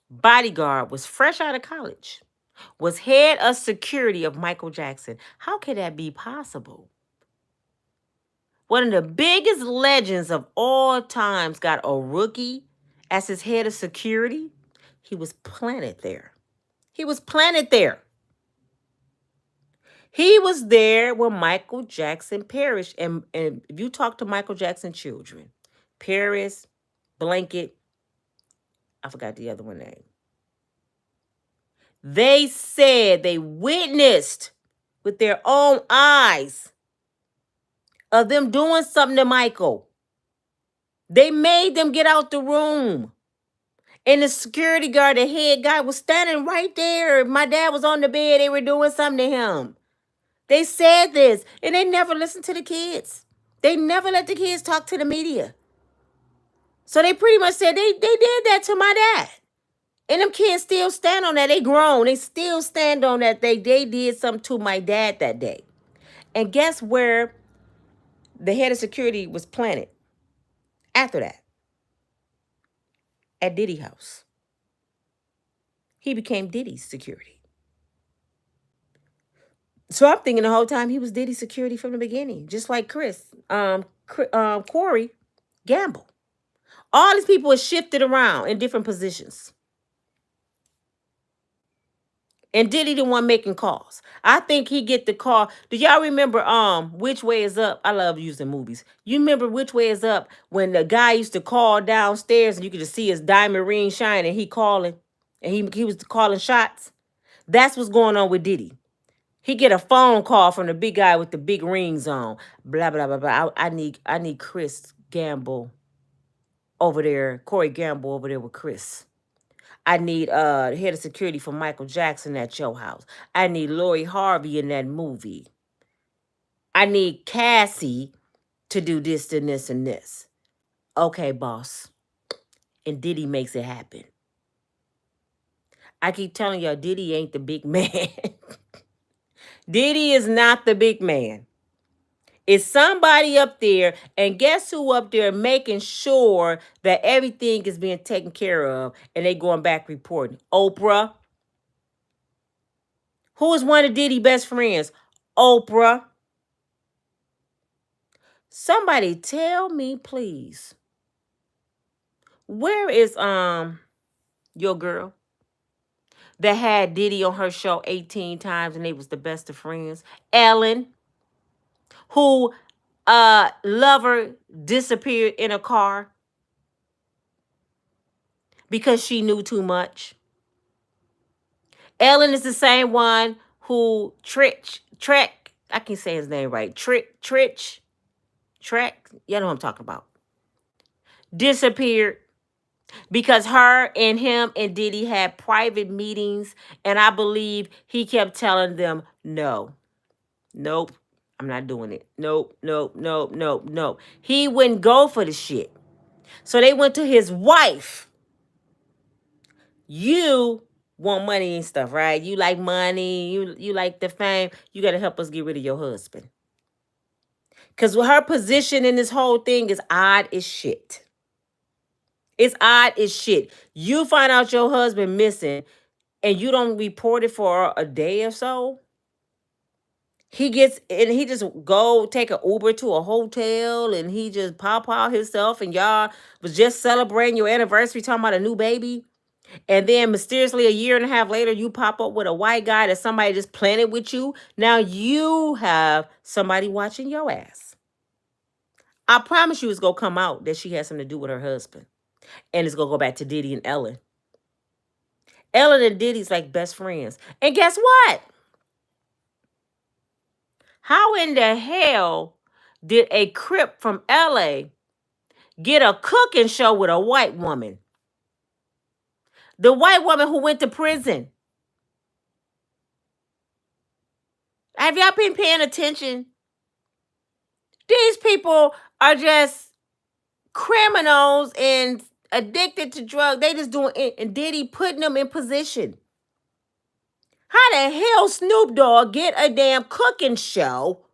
bodyguard, was fresh out of college, was head of security of Michael Jackson? How could that be possible? One of the biggest legends of all times got a rookie as his head of security. He was planted there. He was planted there. He was there when Michael Jackson perished. And if you talk to Michael Jackson children, Paris, Blanket, I forgot the other one name. They said they witnessed with their own eyes of them doing something to Michael. They made them get out the room. And the security guard, the head guy, was standing right there. My dad was on the bed. They were doing something to him. They said this, and they never listened to the kids. They never let the kids talk to the media. So they pretty much said they did that to my dad. And them kids still stand on that. They grown. They still stand on that. They did something to my dad that day. And guess where the head of security was planted after that? at Diddy house. He became Diddy's security. So I'm thinking the whole time he was Diddy's security from the beginning, just like Cory Gamble. All these people are shifted around in different positions. And Diddy the one making calls. I think he get the call. Do y'all remember Which Way Is Up? I love using movies. You remember Which Way Is Up when the guy used to call downstairs and you could just see his diamond ring shining, he calling and he was calling shots? That's what's going on with Diddy. He get a phone call from the big guy with the big rings on. Blah blah blah blah. I need Chris Gamble over there, Cory Gamble over there with Chris. I need the head of security for Michael Jackson at your house. I need Lori Harvey in that movie. I need Cassie to do this and this and this. Okay, boss. And Diddy makes it happen. I keep telling y'all, Diddy ain't the big man. Diddy is not the big man. It's somebody up there, and guess who up there making sure that everything is being taken care of, and they going back reporting? Oprah. Who is one of Diddy's best friends? Oprah. Somebody tell me, please, where is your girl that had Diddy on her show 18 times and they was the best of friends? Ellen, who lover disappeared in a car because she knew too much. Ellen is the same one who Trek, I can't say his name right. Trek, you know what I'm talking about. Disappeared because her and him and Diddy had private meetings, and I believe he kept telling them, no, nope, I'm not doing it. Nope, nope, nope, nope, nope. He wouldn't go for the shit. So they went to his wife. You want money and stuff, right? You like money, you like the fame. You got to help us get rid of your husband. Because her position in this whole thing is odd as shit. It's odd as shit. You find out your husband missing and you don't report it for a day or so. He gets and he just go take an Uber to a hotel and he just pop out himself and y'all was just celebrating your anniversary talking about a new baby. And then mysteriously a year and a half later, you pop up with a white guy that somebody just planted with you. Now you have somebody watching your ass. I promise you it's going to come out that she has something to do with her husband. And it's going to go back to Diddy and Ellen. Ellen and Diddy's like best friends. And guess what? How in the hell did a Crip from LA get a cooking show with a white woman? The white woman who went to prison. Have y'all been paying attention? These people are just criminals and addicted to drugs. They just doing it. And Diddy putting them in position. How the hell Snoop Dogg get a damn cooking show?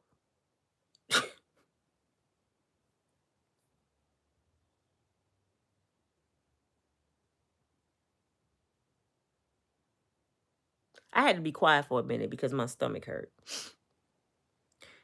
I had to be quiet for a minute because my stomach hurt.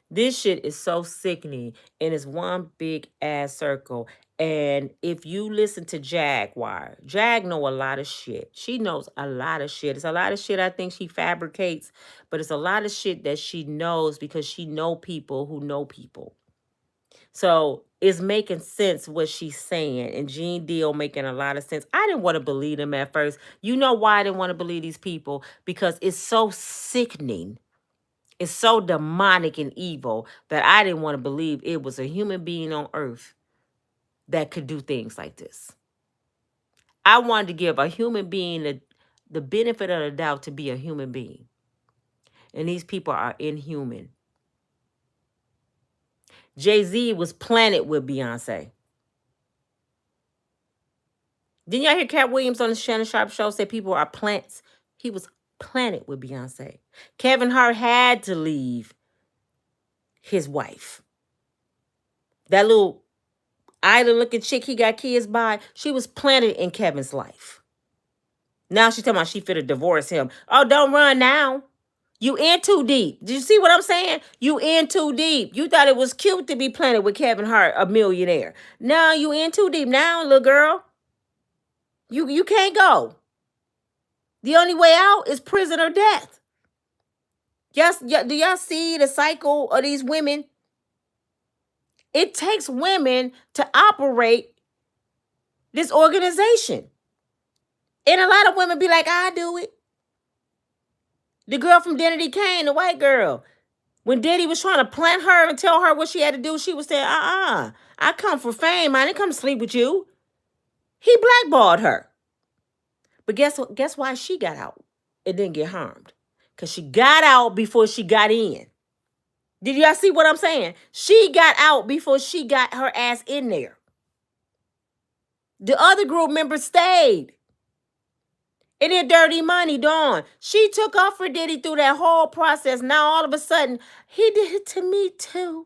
This shit is so sickening and it's one big ass circle. And if you listen to Jaguar, Jag know a lot of shit. She knows a lot of shit. It's a lot of shit I think she fabricates, but it's a lot of shit that she knows because she know people who know people. So it's making sense what she's saying. And Gene Deal making a lot of sense. I didn't want to believe them at first. You know why I didn't want to believe these people? Because it's so sickening. It's so demonic and evil that I didn't want to believe it was a human being on earth that could do things like this. I wanted to give a human being the benefit of the doubt to be a human being. And these people are inhuman. Jay-Z was planted with Beyonce. Didn't y'all hear Cat Williams on the Shannon Sharp show say people are plants? He was planted with Beyonce. Kevin Hart had to leave his wife. That little Island looking chick he got kids by, she was planted in Kevin's life. Now she's talking about she finna divorce him. Oh, don't run now. You in too deep. Did you see what I'm saying? You in too deep. You thought it was cute to be planted with Kevin Hart, a millionaire. Now you in too deep. Now, little girl, you can't go. The only way out is prison or death. Yes, do y'all see the cycle of these women? It takes women to operate this organization. And a lot of women be like, I do it. The girl from Diddy Kane, the white girl, when Diddy was trying to plant her and tell her what she had to do, she was saying, I come for fame. I didn't come to sleep with you. He blackballed her. But guess why she got out? It didn't get harmed. Because she got out before she got in. Did y'all see what I'm saying? She got out before she got her ass in there. The other group members stayed. And then Dirty Money, Dawn. She took off for Diddy through that whole process. Now all of a sudden, he did it to me too.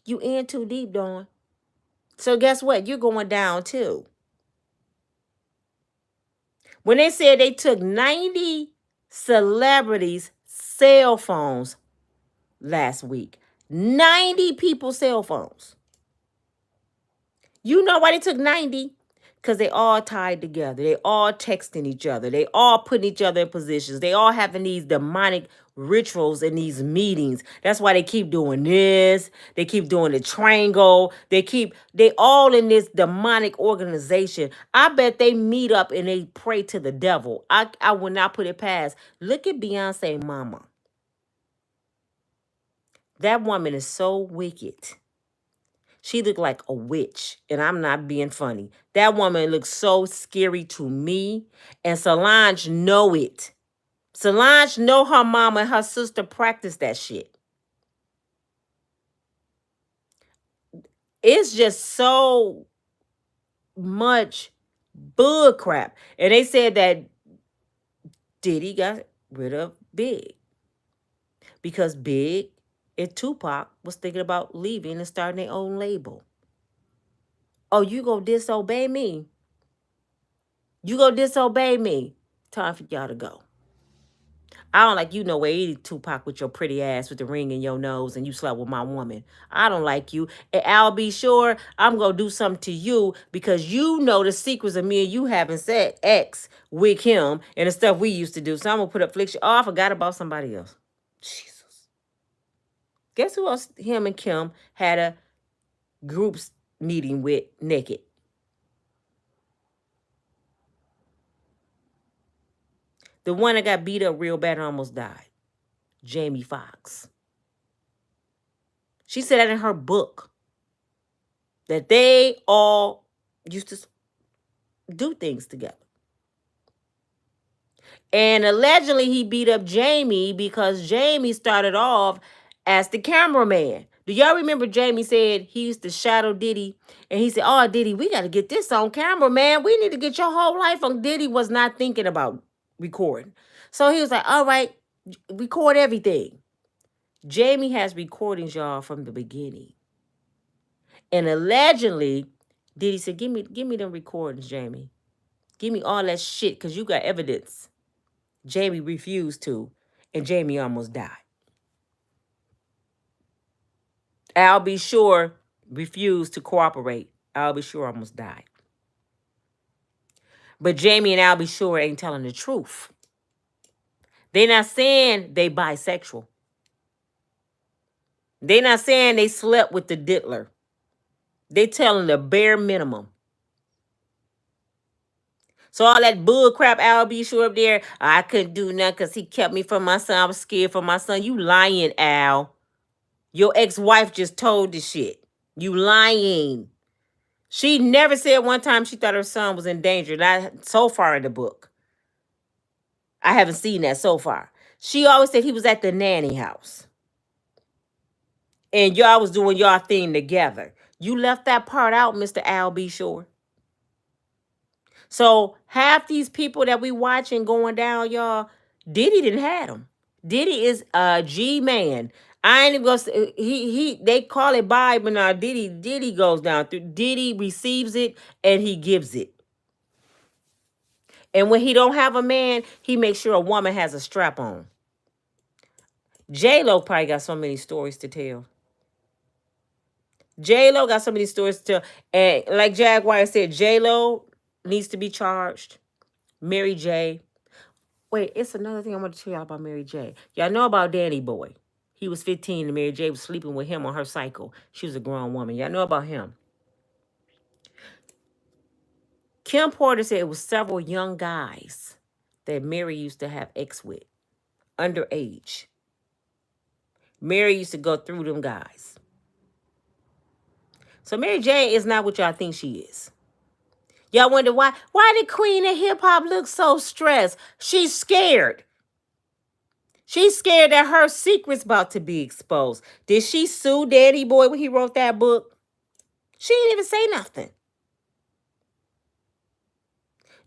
You in too deep, Dawn. So guess what? You're going down too. When they said they took 90 celebrities' cell phones last week. 90 people's cell phones. You know why they took 90? Because they all tied together. They all texting each other. They all putting each other in positions. They all having these demonic rituals in these meetings. That's why they keep doing this. They keep doing the triangle. They all in this demonic organization. I bet they meet up and they pray to the devil. I would not put it past. Look at Beyonce mama. That woman is so wicked. She looked like a witch, and I'm not being funny. That woman looks so scary to me, and Solange know it. Solange know her mama and her sister practice that shit. It's just so much bull crap. And they said that Diddy got rid of Big because Big and Tupac was thinking about leaving and starting their own label. Oh, you gonna disobey me? You gonna disobey me? Time for y'all to go. I don't like you no way either, Tupac, with your pretty ass with the ring in your nose and you slept with my woman. I don't like you. And I'll be sure I'm going to do something to you because you know the secrets of me and you having sex with him and the stuff we used to do. So I'm going to put affliction. Oh, I forgot about somebody else. Jesus. Guess who else him and Kim had a groups meeting with naked? The one that got beat up real bad and almost died. Jamie Foxx. She said that in her book. That they all used to do things together. And allegedly he beat up Jamie because Jamie started off as the cameraman. Do y'all remember Jamie said he used to shadow Diddy? And he said, oh, Diddy, we got to get this on camera, man. We need to get your whole life on. Diddy was not thinking about recording. So he was like, all right, record everything. Jamie has recordings, y'all, from the beginning. And allegedly, Diddy said, give me them recordings, Jamie. Give me all that shit because you got evidence. Jamie refused to, and Jamie almost died. Al B. Sure refused to cooperate. Al B. Sure almost died. But Jamie and Al B. Sure ain't telling the truth. They not saying they bisexual. They not saying they slept with the diddler. They telling the bare minimum. So all that bull crap, Al B. Sure up there, I couldn't do nothing because he kept me from my son. I was scared for my son. You lying, Al. Your ex-wife just told the shit. You lying. She never said one time she thought her son was in danger. Not so far in the book. I haven't seen that so far. She always said he was at the nanny house. And y'all was doing y'all thing together. You left that part out, Mr. Al B. Sure. So half these people that we watching going down, y'all, Diddy didn't have them. Diddy is a G-man. I ain't even gonna say they call it bi, but now Diddy goes down through. Diddy receives it and he gives it. And when he don't have a man, he makes sure a woman has a strap on. J-Lo probably got so many stories to tell. J-Lo got so many stories to tell. And like Jaguar said, J-Lo needs to be charged. Mary J. Wait, it's another thing I want to tell y'all about Mary J. Y'all know about Danny Boy. He was 15 and Mary J was sleeping with him on her cycle. She was a grown woman. Y'all know about him. Kim Porter said it was several young guys that Mary used to have ex with, underage. Mary used to go through them guys. So Mary J is not what y'all think she is. Y'all wonder why did Queen of Hip Hop look so stressed? She's scared. She's scared that her secret's about to be exposed. Did she sue Daddy Boy when he wrote that book? She didn't even say nothing.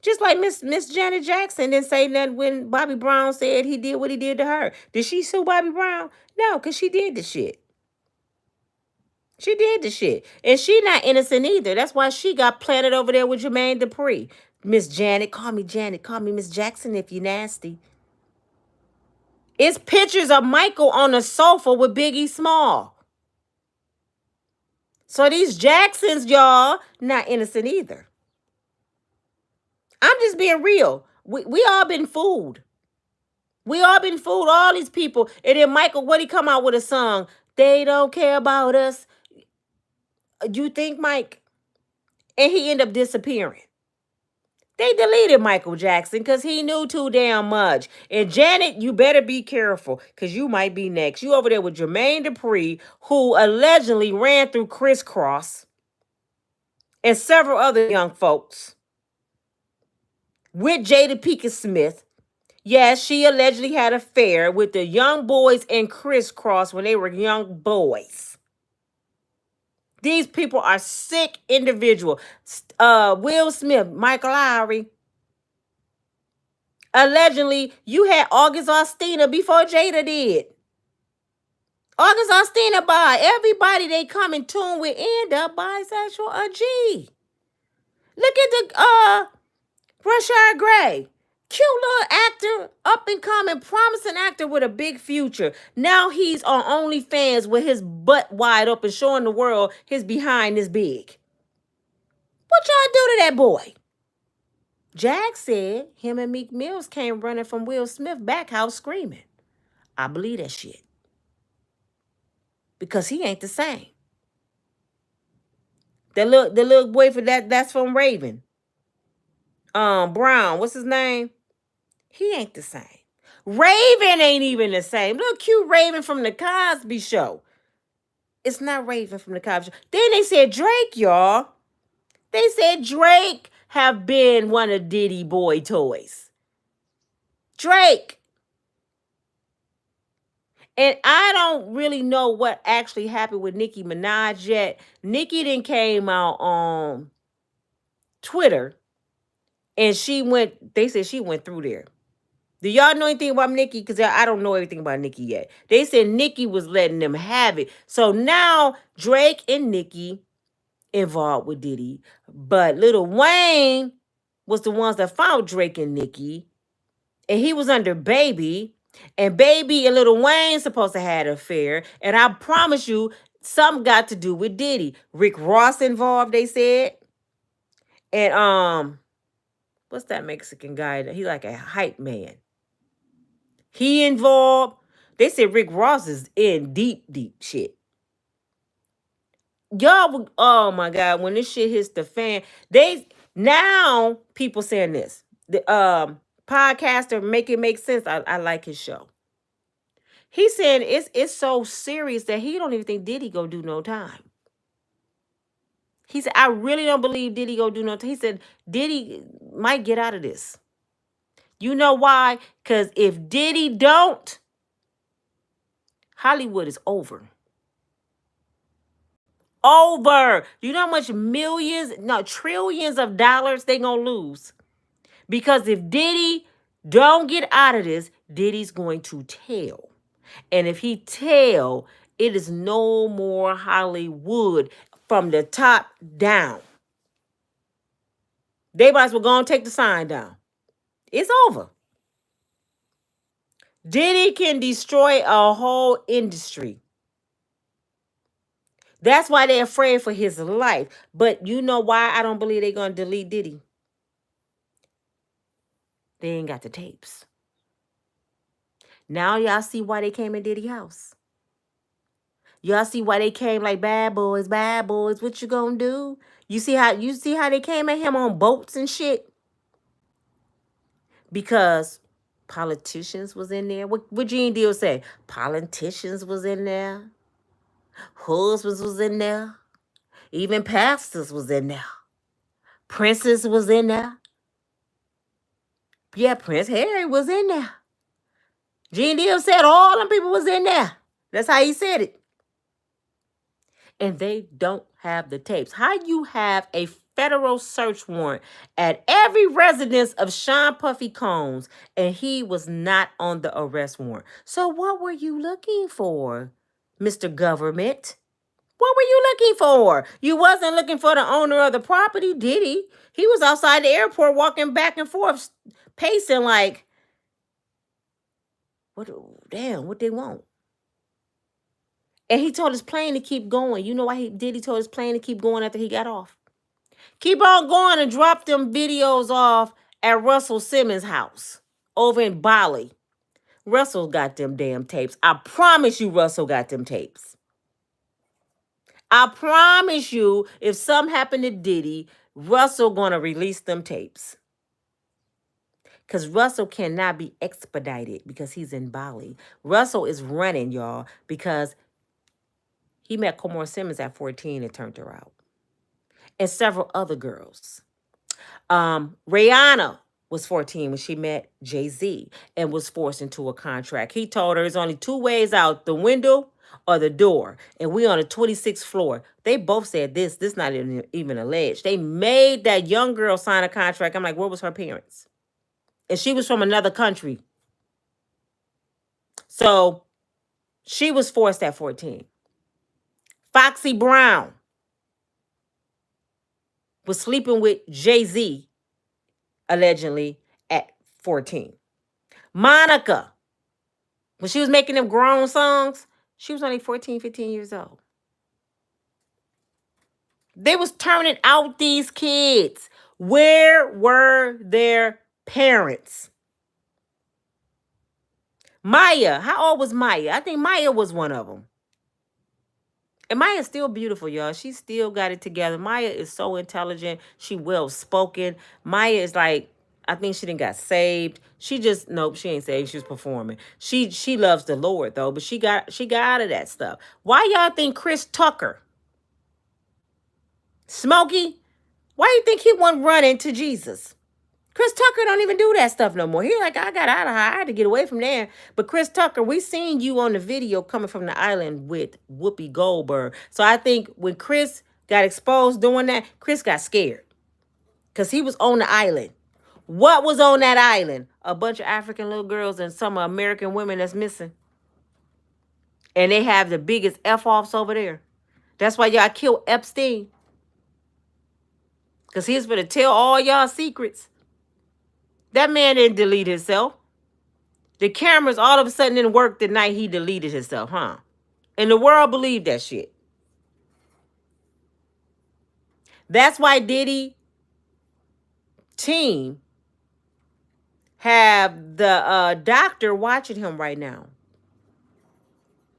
Just like Miss Janet Jackson didn't say nothing when Bobby Brown said he did what he did to her. Did she sue Bobby Brown? No, because she did the shit. She did the shit. And she not innocent either. That's why she got planted over there with Jermaine Dupri. Miss Janet, call me Miss Jackson if you nasty. It's pictures of Michael on the sofa with Biggie Small. So these Jacksons, y'all, not innocent either. I'm just being real. We all been fooled. We all been fooled, all these people. And then Michael, what he come out with a song? They don't care about us. You think, Mike? And he ended up disappearing. They deleted Michael Jackson because he knew too damn much. And Janet, you better be careful because you might be next. You over there with Jermaine Dupri, who allegedly ran through Crisscross and several other young folks with Jada Pinkett Smith. Yes, she allegedly had an affair with the young boys in Crisscross when they were young boys. These people are sick individuals. Will Smith, Michael Lowry. Allegedly, you had August Alsina before Jada did. August Alsina by everybody they come in tune with end up bisexual or G. Look at the Rashard Gray. Cute little actor, up and coming, promising actor with a big future. Now he's on OnlyFans with his butt wide open, showing the world his behind is big. What y'all do to that boy? Jag said him and Meek Mills came running from Will Smith back house screaming. I believe that shit. Because he ain't the same. The little boy for that's from Raven. Brown, what's his name? He ain't the same. Raven ain't even the same. Little cute Raven from the Cosby Show. It's not Raven from the Cosby Show. Then they said Drake, y'all. They said Drake have been one of Diddy boy toys. Drake. And I don't really know what actually happened with Nicki Minaj yet. Nicki then came out on Twitter and they said she went through there. Do y'all know anything about Nicki? Because I don't know everything about Nicki yet. They said Nicki was letting them have it. So now Drake and Nicki involved with Diddy. But Lil Wayne was the ones that found Drake and Nicki. And he was under Baby. And Baby and Lil Wayne supposed to have an affair. And I promise you, something got to do with Diddy. Rick Ross involved, they said. And what's that Mexican guy? He like a hype man. He involved. They said Rick Ross is in deep deep y'all. Oh my God, when this shit hits the fan, now people saying this. The podcaster Make It Make Sense, I like his show. He's saying it's so serious that he don't even think Diddy go do no time. He said, I really don't believe Diddy go do no time. He said Diddy might get out of this. You know why? Because if Diddy don't, Hollywood is over. Over. You know how much trillions of dollars they gonna lose? Because if Diddy don't get out of this, Diddy's going to tell. And if he tell, it is no more Hollywood from the top down. They might as well go and take the sign down. It's over. Diddy can destroy a whole industry. That's why they're afraid for his life. But you know why I don't believe they're going to delete Diddy? They ain't got the tapes. Now y'all see why they came in Diddy's house. Y'all see why they came like bad boys, what you gonna do? You see how they came at him on boats and shit? Because politicians was in there. What Gene Deal say? Politicians was in there. Husbands was in there. Even pastors was in there. Princes was in there. Yeah, Prince Harry was in there. Gene Deal said all them people was in there. That's how he said it. And they don't have the tapes. How you have a federal search warrant at every residence of Sean Puffy Combs and he was not on the arrest warrant? So what were you looking for, Mr. Government? What were you looking for? You wasn't looking for the owner of the property, did he? He was outside the airport walking back and forth, pacing like, what they want? And he told his plane to keep going. You know why he told his plane to keep going after he got off? Keep on going and drop them videos off at Russell Simmons' house over in Bali. Russell got them damn tapes. I promise you Russell got them tapes. I promise you if something happened to Diddy, Russell gonna release them tapes. Because Russell cannot be expedited because he's in Bali. Russell is running, y'all, because he met Cory Simmons at 14 and turned her out. And several other girls. Rihanna was 14 when she met Jay-Z and was forced into a contract. He told her there's only two ways out, the window or the door. And we on the 26th floor. They both said this not even alleged. They made that young girl sign a contract. I'm like, where was her parents? And she was from another country. So she was forced at 14. Foxy Brown was sleeping with Jay-Z, allegedly, at 14. Monica, when she was making them grown songs, she was only 14, 15 years old. They was turning out these kids. Where were their parents? Maya, how old was Maya? I think Maya was one of them. And Maya's still beautiful, y'all. She still got it together. Maya is so intelligent. She well-spoken. Maya is like, I think she didn't got saved. Nope, she ain't saved. She was performing. She loves the Lord, though, but she got out of that stuff. Why y'all think Chris Tucker, Smokey, why you think he wasn't running to Jesus? Chris Tucker don't even do that stuff no more. He like, I got out of here. I had to get away from there. But Chris Tucker, we seen you on the video coming from the island with Whoopi Goldberg. So I think when Chris got exposed doing that, Chris got scared. Because he was on the island. What was on that island? A bunch of African little girls and some American women that's missing. And they have the biggest F-offs over there. That's why y'all killed Epstein. Because he was going to tell all y'all secrets. That man didn't delete himself. The cameras all of a sudden didn't work the night he deleted himself, huh? And the world believed that shit. That's why Diddy team have the doctor watching him right now.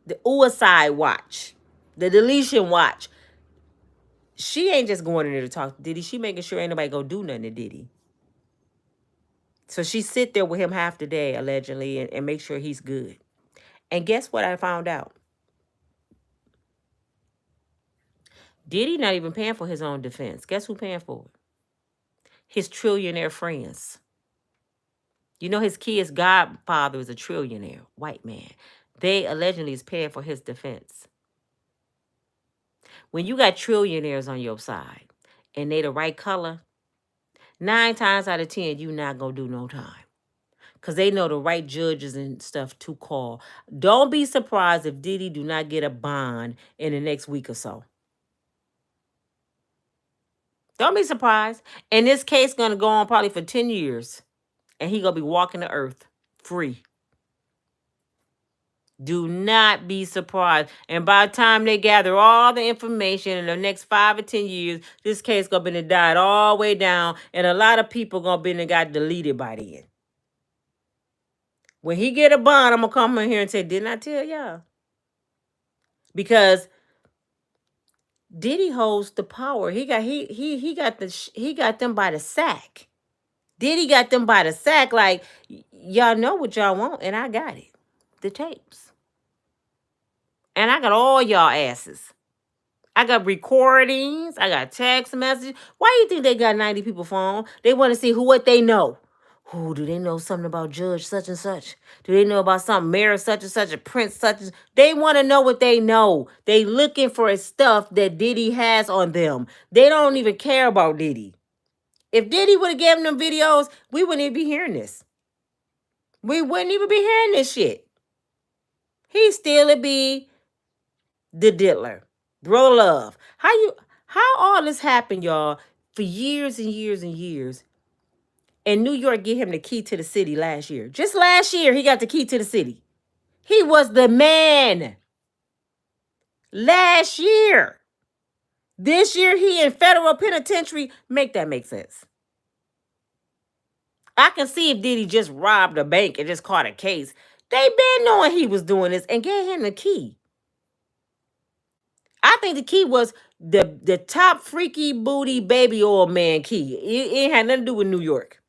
The suicide watch. The deletion watch. She ain't just going in there to talk to Diddy. She making sure ain't nobody go do nothing to Diddy. So she sit there with him half the day, allegedly, and make sure he's good. And guess what I found out? Diddy not even paying for his own defense. Guess who paying for it? His trillionaire friends. You know his kid's godfather is a trillionaire, white man. They allegedly is paying for his defense. When you got trillionaires on your side and they the right color, 9 times out of 10, you not going to do no time. because they know the right judges and stuff to call. Don't be surprised if Diddy do not get a bond in the next week or so. Don't be surprised. And this case gonna go on probably for 10 years. And he gonna be walking the earth free. Do not be surprised. And by the time they gather all the information in the next 5 or 10 years, this case gonna be died all the way down. And a lot of people gonna be got deleted by the end. When he get a bond, I'm gonna come in here and say, didn't I tell y'all? Because Diddy holds the power. He got them by the sack. Diddy got them by the sack. Like, y'all know what y'all want, and I got it. The tapes. And I got all y'all asses. I got recordings. I got text messages. Why do you think they got 90 people phone? They want to see what they know. Who do they know something about Judge such and such? Do they know about something Mayor such and such, a Prince such and such? They want to know what they know. They looking for stuff that Diddy has on them. They don't even care about Diddy. If Diddy would have given them videos, we wouldn't even be hearing this. We wouldn't even be hearing this shit. He still would be the diddler. Bro love. How all this happened, y'all, for years and years and years. And New York gave him the key to the city last year. Just last year, he got the key to the city. He was the man. Last year. This year, he in federal penitentiary. Make that make sense. I can see if Diddy just robbed a bank and just caught a case. They been knowing he was doing this and gave him the key. I think the key was the top freaky booty baby oil man key. It had nothing to do with New York.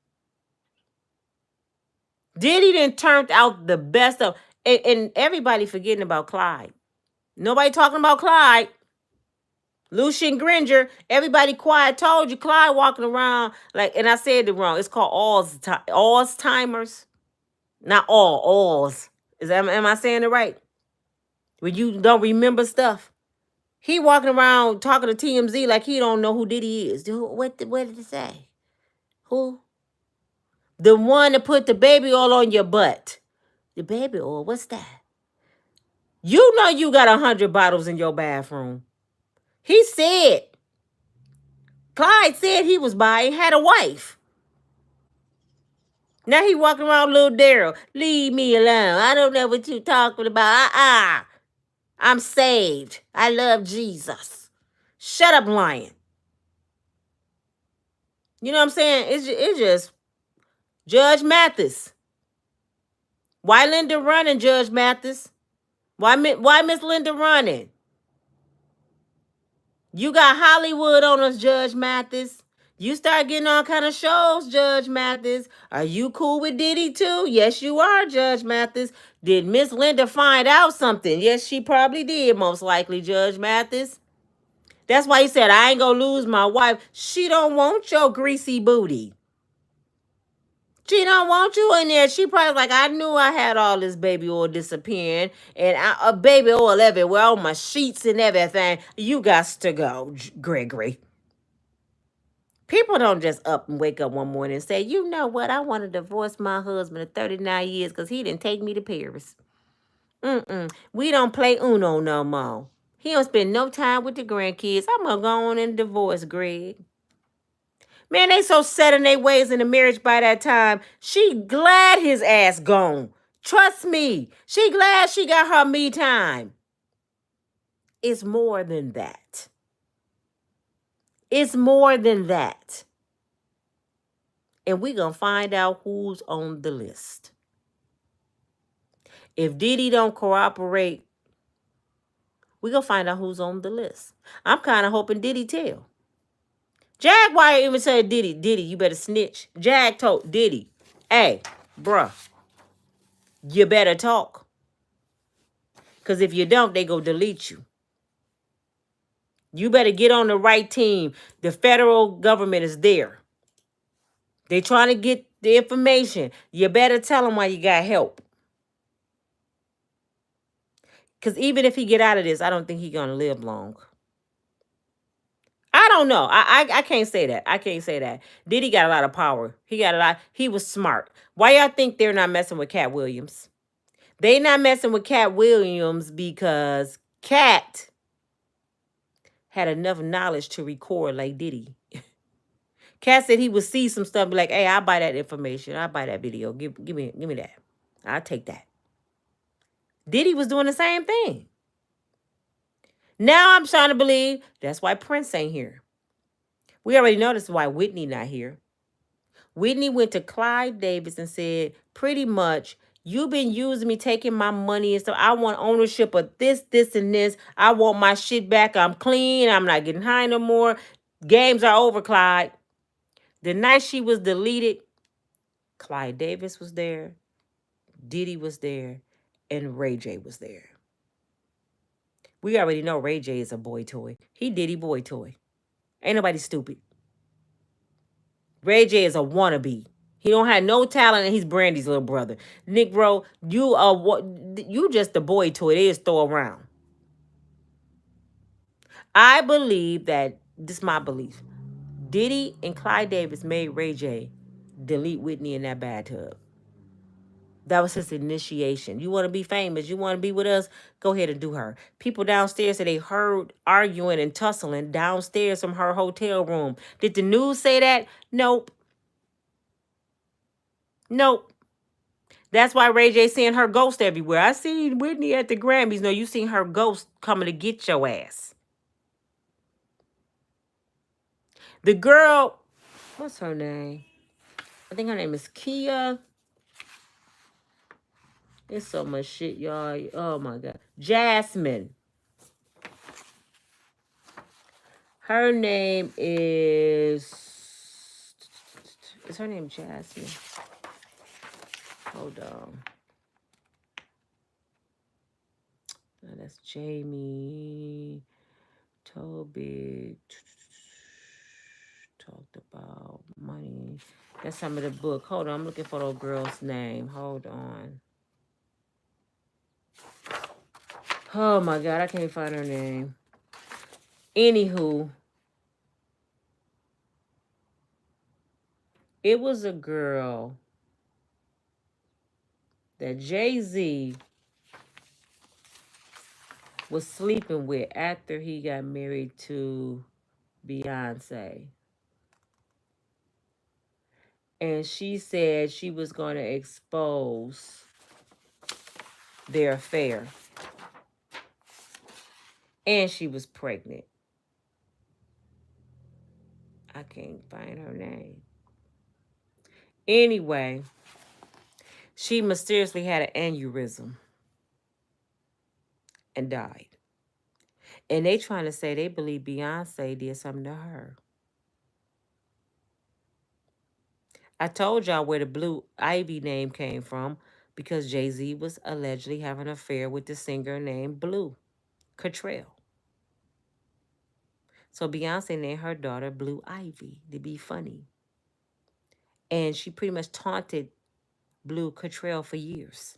Diddy then turned out the best of, and everybody forgetting about Clyde. Nobody talking about Clyde. Lucian Granger, everybody quiet. Told you Clyde walking around like, and I said it wrong. It's called Alzheimer's, not alls. Am I saying it right? When you don't remember stuff, he walking around talking to TMZ like he don't know who Diddy is. What did it say? Who? The one that put the baby oil on your butt. The baby oil, what's that? You know you got 100 bottles in your bathroom. He said, Clyde said he was buying, had a wife. Now he walking around little Daryl. Leave me alone. I don't know what you talking about. I'm saved. I love Jesus. Shut up, lying. You know what I'm saying? It's just Judge Mathis. Why Linda running, Judge Mathis? Why Miss Linda running? You got Hollywod on us, Judge Mathis. You start getting all kind of shows, Judge Mathis. Are you cool with Diddy too? Yes, you are, Judge Mathis. Did Miss Linda find out something? Yes, she probably did, most likely, Judge Mathis. That's why he said, I ain't gonna lose my wife. She don't want your greasy booty. She don't want you in there. She probably like, I knew I had all this baby oil disappearing. And baby oil everywhere on my sheets and everything. You got to go, Gregory. People don't just up and wake up one morning and say, you know what? I want to divorce my husband of 39 years because he didn't take me to Paris. We don't play Uno no more. He don't spend no time with the grandkids. I'm going to go on and divorce Greg. Man, they so set in their ways in the marriage by that time. She glad his ass gone. Trust me. She glad she got her me time. It's more than that. It's more than that. And we going to find out who's on the list. If Diddy don't cooperate, we going to find out who's on the list. I'm kind of hoping Diddy tell. Jaguar even said, Diddy, you better snitch. Jag told Diddy, hey, bruh, you better talk. Because if you don't, they go delete you. You better get on the right team. The federal government is there. They trying to get the information. You better tell them why you got help. Because even if he get out of this, I don't think he's going to live long. I don't know. I can't say that. I can't say that. Diddy got a lot of power. He got a lot. He was smart. Why y'all think they're not messing with Cat Williams? They not messing with Cat Williams because Cat had enough knowledge to record like Diddy. Cat said he would see some stuff, be like, "Hey, I'll buy that information. I'll buy that video. Give me that. I'll take that." Diddy was doing the same thing. Now I'm trying to believe that's why Prince ain't here. We already know this is why Whitney not here. Whitney went to Clive Davis and said, pretty much, you've been using me, taking my money and stuff. I want ownership of this, this, and this. I want my shit back. I'm clean. I'm not getting high no more. Games are over, Clyde. The night she was deleted, Clive Davis was there, Diddy was there, and Ray J was there. We already know Ray J is a boy toy. He Diddy boy toy. Ain't nobody stupid. Ray J is a wannabe. He don't have no talent, and he's Brandy's little brother. Nick Bro, you are what? You just a boy toy. They just throw around. I believe that this is my belief. Diddy and Clyde Davis made Ray J delete Whitney in that bathtub. That was his initiation. You want to be famous? You want to be with us? Go ahead and do her. People downstairs said they heard arguing and tussling downstairs from her hotel room. Did the news say that? Nope. Nope. That's why Ray J seeing her ghost everywhere. I seen Whitney at the Grammys. No, you seen her ghost coming to get your ass. The girl, what's her name? I think her name is Kia. There's so much shit, y'all. Oh my God. Jasmine. Her name is her name Jasmine? Hold on. No, that's Jamie. Toby. Talked about money. That's some of the book. Hold on. I'm looking for the girl's name. Hold on. Oh my God. I can't find her name. Anywho. It was a girl that Jay-Z was sleeping with after he got married to Beyonce. And she said she was going to expose their affair. And she was pregnant. I can't find her name. Anyway, she mysteriously had an aneurysm and died. And they trying to say they believe Beyonce did something to her. I told y'all where the Blue Ivy name came from because Jay-Z was allegedly having an affair with the singer named Blue Cottrell. So Beyonce named her daughter Blue Ivy to be funny. And she pretty much taunted Blue Cottrell for years.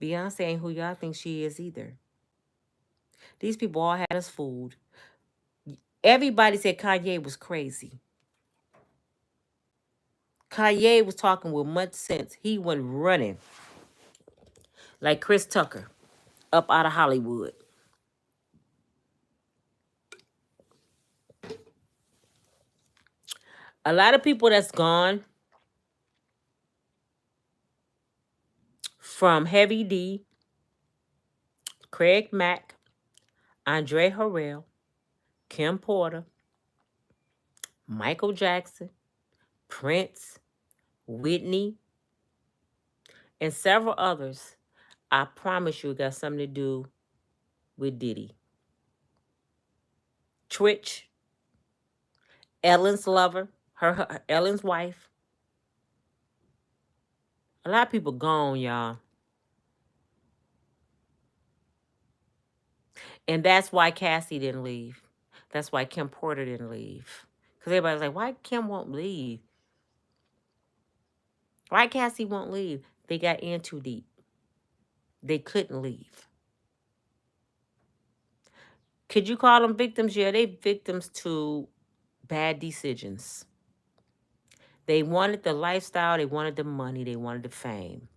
Beyonce ain't who y'all think she is either. These people all had us fooled. Everybody said Kanye was crazy. Kanye was talking with much sense. He wasn't running like Chris Tucker up out of Hollywood. A lot of people that's gone from Heavy D, Craig Mack, Andre Harrell, Kim Porter, Michael Jackson, Prince, Whitney, and several others, I promise you it got something to do with Diddy. Twitch, Ellen's lover, her Ellen's wife. A lot of people gone, y'all. And that's why Cassie didn't leave. That's why Kim Porter didn't leave. Because everybody's like, why Kim won't leave? Why Cassie won't leave? They got in too deep. They couldn't leave. Could you call them victims? Yeah, they victims to bad decisions. They wanted the lifestyle, they wanted the money, they wanted the fame.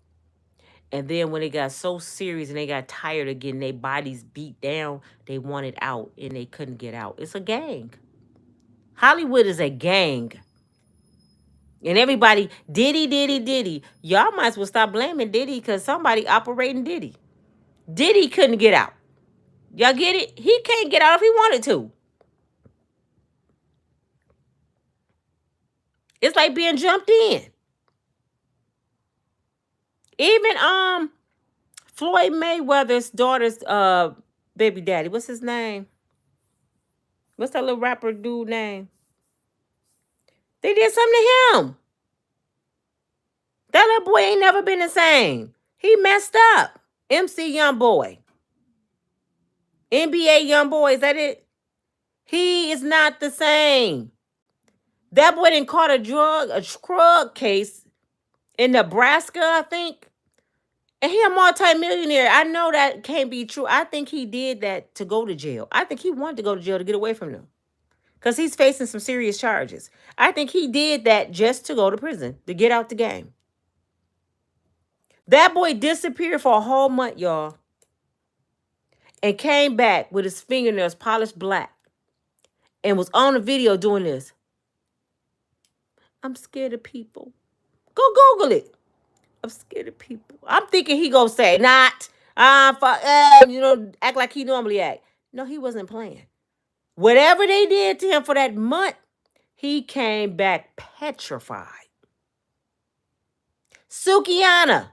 And then when it got so serious and they got tired of getting their bodies beat down, they wanted out and they couldn't get out. It's a gang. Hollywood is a gang. And everybody, Diddy, Diddy, Diddy. Y'all might as well stop blaming Diddy because somebody operating Diddy. Diddy couldn't get out. Y'all get it? He can't get out if he wanted to. It's like being jumped in. Even Floyd Mayweather's daughter's baby daddy. What's his name? What's that little rapper dude name? They did something to him. That little boy ain't never been the same. He messed up. MC Young Boy. NBA Young Boy, is that it? He is not the same. That boy didn't caught a drug case in Nebraska, I think. And he a multimillionaire. I know that can't be true. I think he did that to go to jail. I think he wanted to go to jail to get away from them. Because he's facing some serious charges. I think he did that just to go to prison, to get out the game. That boy disappeared for a whole month, y'all. And came back with his fingernails polished black. And was on the video doing this. I'm scared of people. Go Google it. I'm scared of people. I'm thinking he gonna say, not, act like he normally act. No, he wasn't playing. Whatever they did to him for that month, he came back petrified. Sukianna,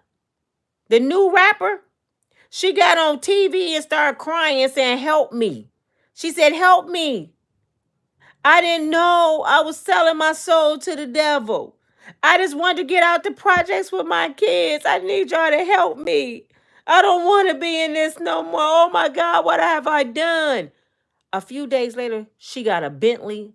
the new rapper, she got on TV and started crying and saying, help me. She said, help me. I didn't know I was selling my soul to the devil. I just wanted to get out the projects with my kids. I need y'all to help me. I don't want to be in this no more. Oh my God, what have I done? A few days later, she got a Bentley,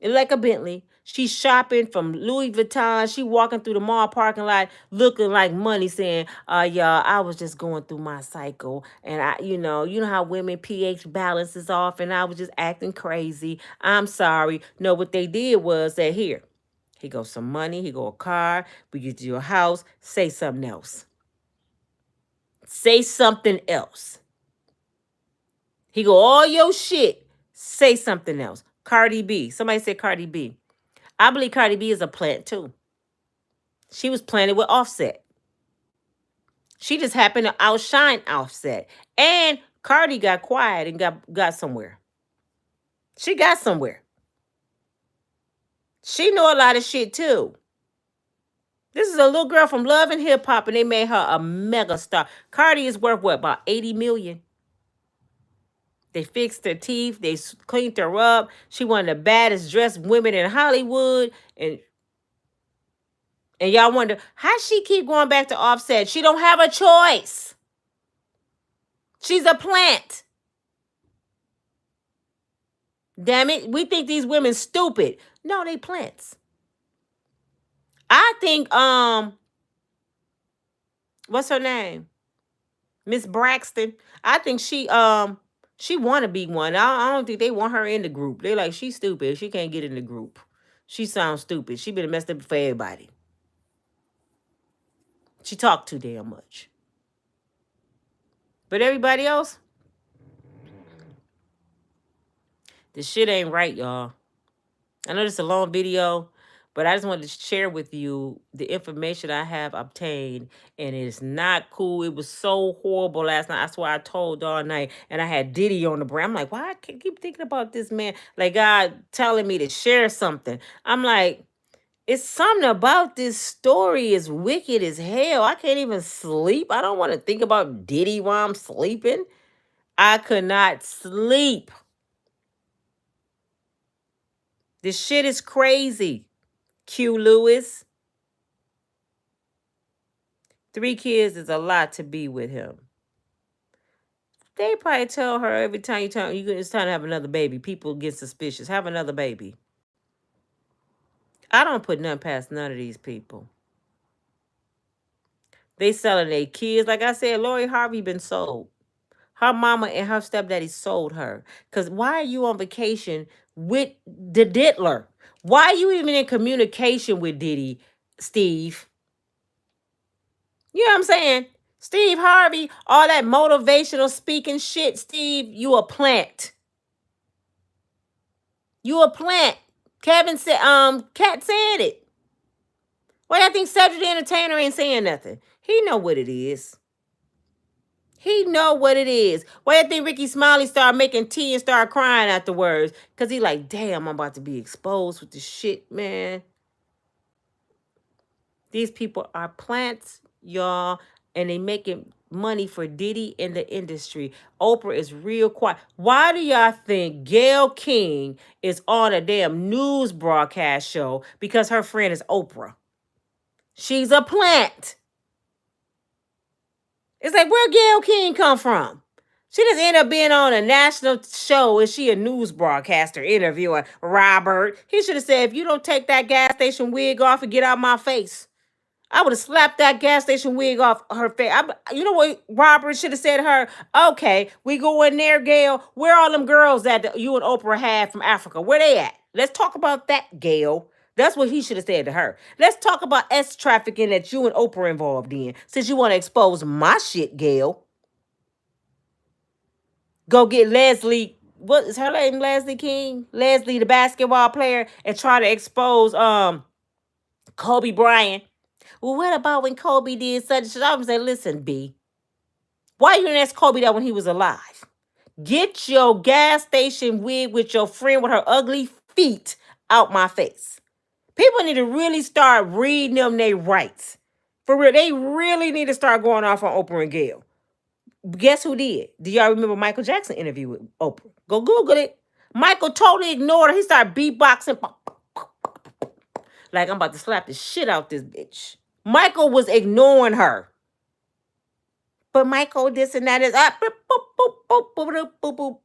like a Bentley. She's shopping from Louis Vuitton. She walking through the mall parking lot looking like money, saying, y'all, I was just going through my cycle. And you know how women pH balance is off, and I was just acting crazy. I'm sorry. No, what they did was that here go some money, he go a car, we get you a house, say something else. Say something else. He go, all your shit, say something else. Cardi B. Somebody said Cardi B. I believe Cardi B is a plant too. She was planted with Offset. She just happened to outshine Offset. And Cardi got quiet and got somewhere. She got somewhere. She know a lot of shit too. This is a little girl from Love and Hip Hop, and they made her a mega star. Cardi is worth what, about $80 million? They fixed her teeth. They cleaned her up. She one of the baddest dressed women in Hollywood. And y'all wonder, how she keep going back to Offset? She don't have a choice. She's a plant. Damn it. We think these women stupid. No, they plants. I think, what's her name? Miss Braxton. I think she want to be one. I don't think they want her in the group. They like, she's stupid. She can't get in the group. She sounds stupid. She been messed up for everybody. She talked too damn much. But everybody else, this shit ain't right, y'all. I know this is a long video, but I just wanted to share with you the information I have obtained, and it's not cool. It was so horrible last night. That's why I told all night, and I had Diddy on the brain. I'm like, why I can't keep thinking about this man? Like, God telling me to share something. I'm like, it's something about this story is wicked as hell. I can't even sleep. I don't want to think about Diddy while I'm sleeping. I could not sleep. This shit is crazy. Q Lewis. 3 kids is a lot to be with him. They probably tell her every time it's time to have another baby. People get suspicious. Have another baby. I don't put nothing past none of these people. They selling their kids. Like I said, Lori Harvey been sold. Her mama and her stepdaddy sold her. Because why are you on vacation with the diddler? Why are you even in communication with Diddy, Steve? You know what I'm saying? Steve Harvey, all that motivational speaking shit, Steve, you a plant. You a plant. Kevin said, Cat said it. Why I think Cedric the Entertainer ain't saying nothing? He know what it is. He know what it is. Why I think Ricky Smiley started making tea and started crying afterwards? Because he like, damn, I'm about to be exposed with this shit, man. These people are plants, y'all, and they making money for Diddy in the industry. Oprah is real quiet. Why do y'all think Gayle King is on a damn news broadcast show? Because her friend is Oprah. She's a plant. It's like, where Gayle King come from? She just ended up being on a national show. Is she a news broadcaster interviewing Robert? He should have said, if you don't take that gas station wig off and get out my face, I would have slapped that gas station wig off her face. You know what Robert should have said to her? Okay, we go in there, Gayle. Where all them girls that you and Oprah had from Africa? Where they at? Let's talk about that, Gayle. That's what he should have said to her. Let's talk about S trafficking that you and Oprah involved in. Since you want to expose my shit, Gayle. Go get Leslie. What is her name? Leslie King? Leslie, the basketball player, and try to expose Kobe Bryant. Well, what about when Kobe did such and such? I would say, listen, B, why you didn't ask Kobe that when he was alive? Get your gas station wig with your friend with her ugly feet out my face. People need to really start reading them their rights. For real, they really need to start going off on Oprah and Gayle. Guess who did? Do y'all remember Michael Jackson interview with Oprah? Go Google it. Michael totally ignored her. He started beatboxing. Like, I'm about to slap the shit out this bitch. Michael was ignoring her. But Michael, this and that is up.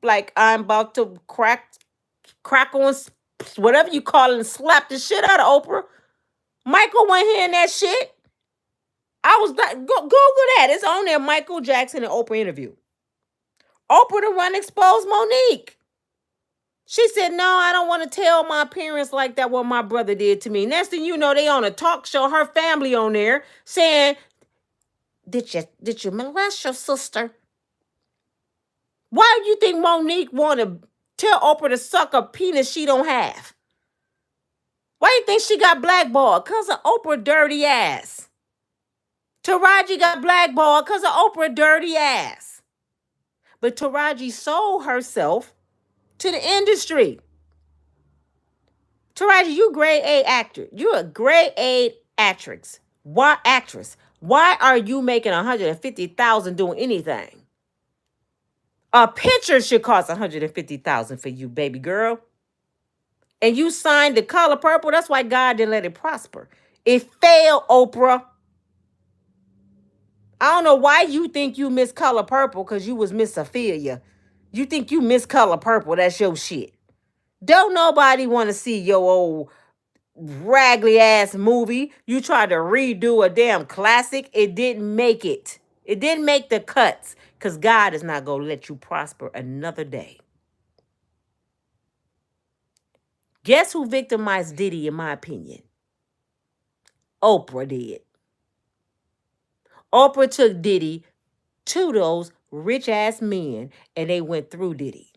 Like, I'm about to crack on whatever you call it and slap the shit out of Oprah. Michael went hearing that shit. I was like, Google that. It's on there. Michael Jackson and Oprah interview. Oprah the one exposed Monique. She said, no, I don't want to tell my parents like that what my brother did to me. Next thing you know, they on a talk show, her family on there, saying, did you molest your sister? Why do you think Monique want to tell Oprah to suck a penis she don't have? Why do you think she got blackballed? Because of Oprah dirty ass. Taraji got blackballed because of Oprah dirty ass. But Taraji sold herself to the industry. Taraji, you grade A actor. You're a grade A actress. Why actress? Why are you making $150,000 doing anything? A picture should cost $150,000 for you, baby girl. And you signed The Color Purple. That's why God didn't let it prosper. It failed, Oprah. I don't know why you think you miss Color Purple because you was Miss Ophelia. You think you miss Color Purple. That's your shit. Don't nobody want to see your old raggedy ass movie. You tried to redo a damn classic. It didn't make it. It didn't make the cuts because God is not going to let you prosper another day. Guess who victimized Diddy, in my opinion? Oprah did. Oprah took Diddy to those rich ass men and they went through Diddy.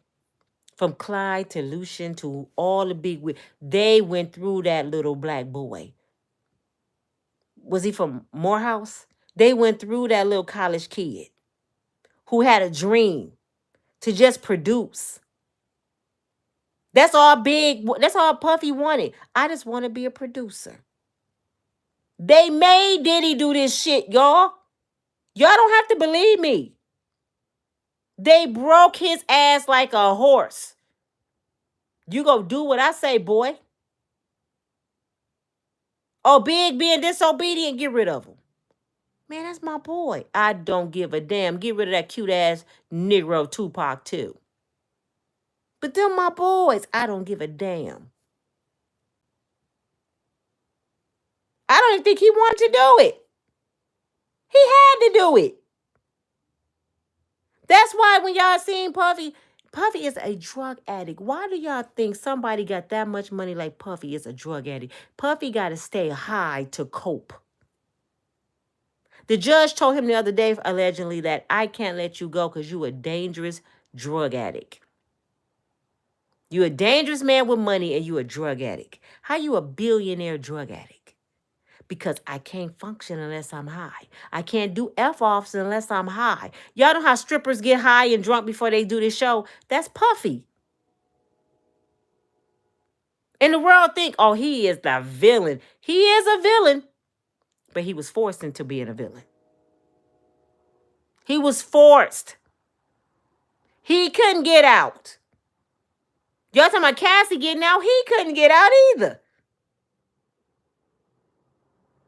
From Clyde to Lucian to all the big, they went through that little black boy. Was he from Morehouse? They went through that little college kid who had a dream to just produce. That's all Puffy wanted. I just want to be a producer. They made Diddy do this shit, y'all. Y'all don't have to believe me. They broke his ass like a horse. You go do what I say, boy. Oh, Big being disobedient, get rid of him. Man, that's my boy. I don't give a damn. Get rid of that cute ass Negro Tupac too. But them my boys. I don't give a damn. I don't even think he wanted to do it. He had to do it. That's why when y'all seen Puffy, Puffy is a drug addict. Why do y'all think somebody got that much money like Puffy is a drug addict? Puffy got to stay high to cope. The judge told him the other day, allegedly, that I can't let you go because you a dangerous drug addict. You a dangerous man with money and you a drug addict. How you a billionaire drug addict? Because I can't function unless I'm high. I can't do F-offs unless I'm high. Y'all know how strippers get high and drunk before they do this show? That's Puffy. And the world think, oh, he is the villain. He is a villain, but he was forced into being a villain. He was forced. He couldn't get out. Y'all talking about Cassie getting out? He couldn't get out either.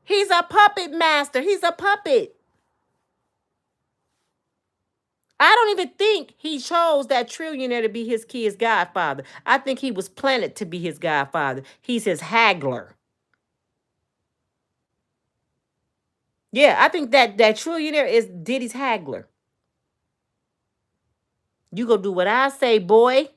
He's a puppet master. He's a puppet. I don't even think he chose that trillionaire to be his kid's godfather. I think he was planted to be his godfather. He's his haggler. Yeah, I think that trillionaire is Diddy's haggler. You go do what I say, boy.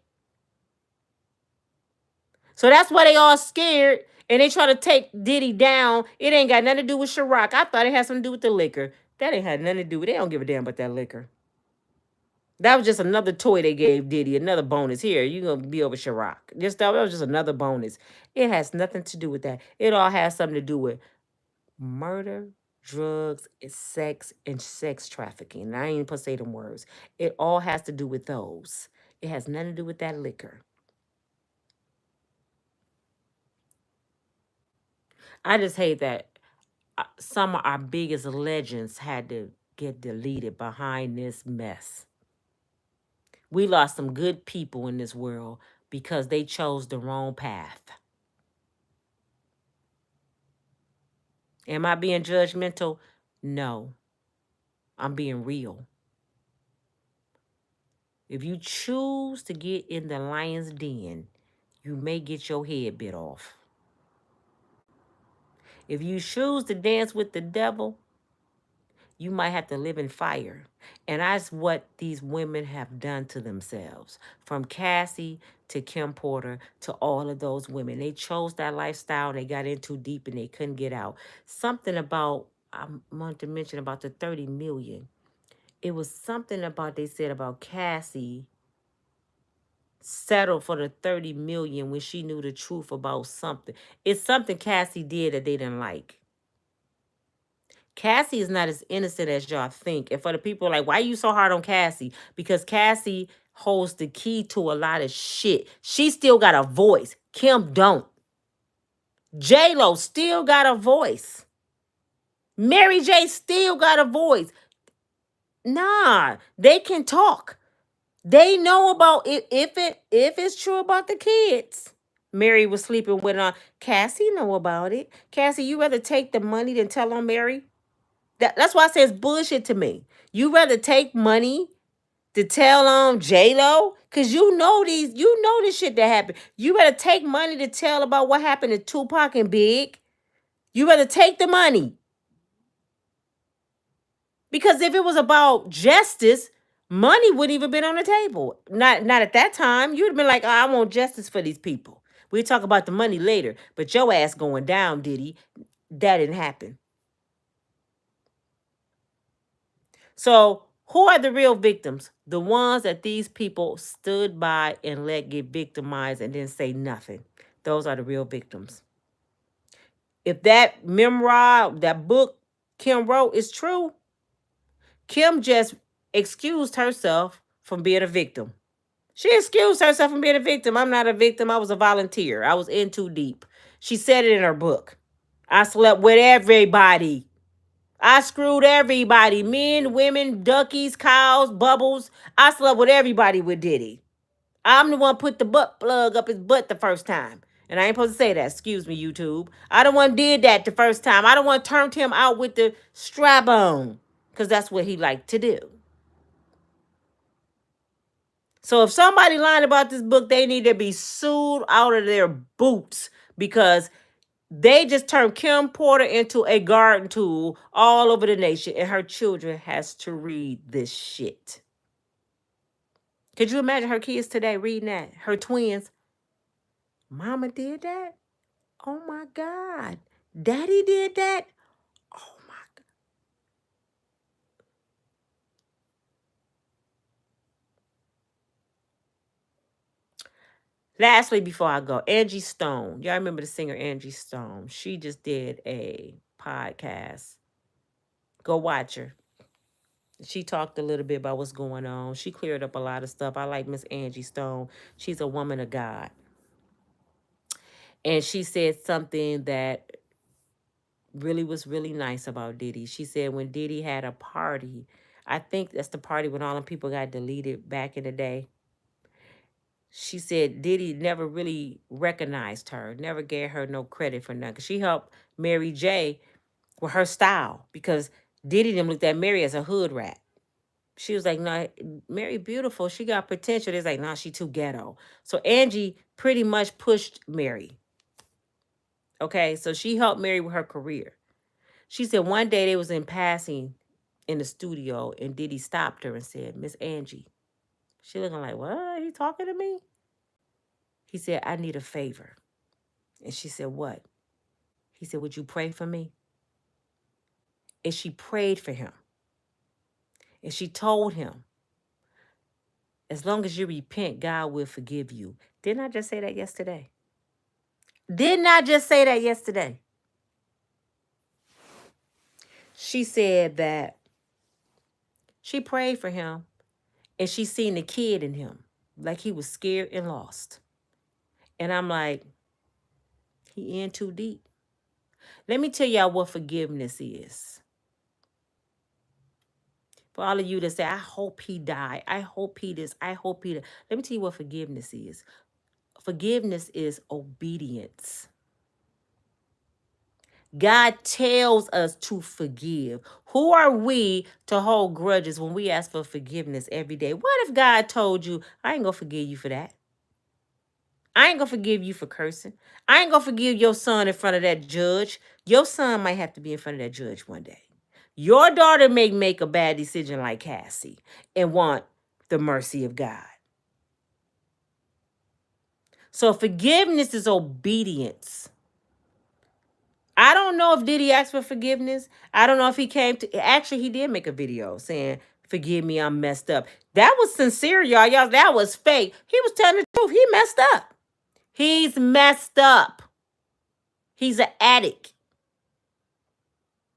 So that's why they all scared and they try to take Diddy down. It ain't got nothing to do with Ciroc. I thought it had something to do with the liquor. That ain't had nothing to do with it. They don't give a damn about that liquor. That was just another toy they gave Diddy, another bonus. Here, you're going to be over Ciroc. That was just another bonus. It has nothing to do with that. It all has something to do with murder, drugs, sex, and sex trafficking. And I ain't even supposed to say them words. It all has to do with those. It has nothing to do with that liquor. I just hate that some of our biggest legends had to get deleted behind this mess. We lost some good people in this world because they chose the wrong path. Am I being judgmental? No. I'm being real. If you choose to get in the lion's den, you may get your head bit off. If you choose to dance with the devil, you might have to live in fire. And that's what these women have done to themselves. From Cassie to Kim Porter to all of those women. They chose that lifestyle. They got in too deep and they couldn't get out. Something about, I want to mention about the 30 million. It was something about, they said about Cassie settled for the 30 million when she knew the truth about something. It's something Cassie did that they didn't like. Cassie is not as innocent as y'all think. And for the people like, why are you so hard on Cassie? Because Cassie holds the key to a lot of shit. She still got a voice. Kim don't. J-Lo still got a voice. Mary J still got a voice. Nah, they can talk. They know about it if it's true about the kids. Mary was sleeping with Cassie know about it. Cassie, you rather take the money than tell on Mary? That's why I say it's bullshit to me. You rather take money to tell on J-Lo? Because you know this shit that happened. You rather take money to tell about what happened to Tupac and Big? You rather take the money. Because if it was about justice, money wouldn't even been on the table. Not at that time. You'd have been like, oh, I want justice for these people. We'll talk about the money later. But your ass going down, Diddy. That didn't happen. So who are the real victims? The ones that these people stood by and let get victimized and didn't say nothing. Those are the real victims. If that memoir, that book Kim wrote is true, Kim just excused herself from being a victim. She excused herself from being a victim. I'm not a victim. I was a volunteer. I was in too deep. She said it in her book. I slept with everybody. I screwed everybody. Men, women, duckies, cows, bubbles. I slept with everybody with Diddy. I'm the one put the butt plug up his butt the first time. And I ain't supposed to say that. Excuse me, YouTube. I the one did that the first time. I the one turned him out with the strap on. Because that's what he liked to do. So if somebody lying about this book, they need to be sued out of their boots. Because they just turned Kim Porter into a garden tool all over the nation. And her children has to read this shit. Could you imagine her kids today reading that? Her twins. Mama did that? Oh my God. Daddy did that? Oh my God. Lastly, before I go, Angie Stone. Y'all remember the singer Angie Stone? She just did a podcast. Go watch her. She talked a little bit about what's going on. She cleared up a lot of stuff. I like Miss Angie Stone. She's a woman of God. And she said something that really was really nice about Diddy. She said when Diddy had a party, I think that's the party when all the people got deleted back in the day. She said Diddy never really recognized her, never gave her no credit for nothing. She helped Mary J with her style because Diddy them looked at Mary as a hood rat. She was like, no, Mary beautiful. She got potential. It's like, nah, she too ghetto. So Angie pretty much pushed Mary. Okay, so she helped Mary with her career. She said one day they was in passing in the studio and Diddy stopped her and said, Miss Angie. She looking like, what? He talking to me? He said, I need a favor. And she said, what? He said, would you pray for me? And she prayed for him. And she told him, as long as you repent, God will forgive you. Didn't I just say that yesterday? Didn't I just say that yesterday? She said that she prayed for him and she seen the kid in him, like he was scared and lost. And I'm like, he in too deep. Let me tell y'all what forgiveness is. For all of you that say, I hope he died. I hope he this. I hope he. Let me tell you what forgiveness is. Forgiveness is obedience. God tells us to forgive. Who are we to hold grudges when we ask for forgiveness every day? What if God told you, I ain't going to forgive you for that? I ain't going to forgive you for cursing. I ain't going to forgive your son in front of that judge. Your son might have to be in front of that judge one day. Your daughter may make a bad decision like Cassie and want the mercy of God. So forgiveness is obedience. I don't know if Diddy asked for forgiveness. I don't know if he came to. Actually, he did make a video saying, forgive me, I'm messed up. That was sincere, y'all. Y'all, that was fake. He was telling the truth. He messed up. He's messed up. He's an addict.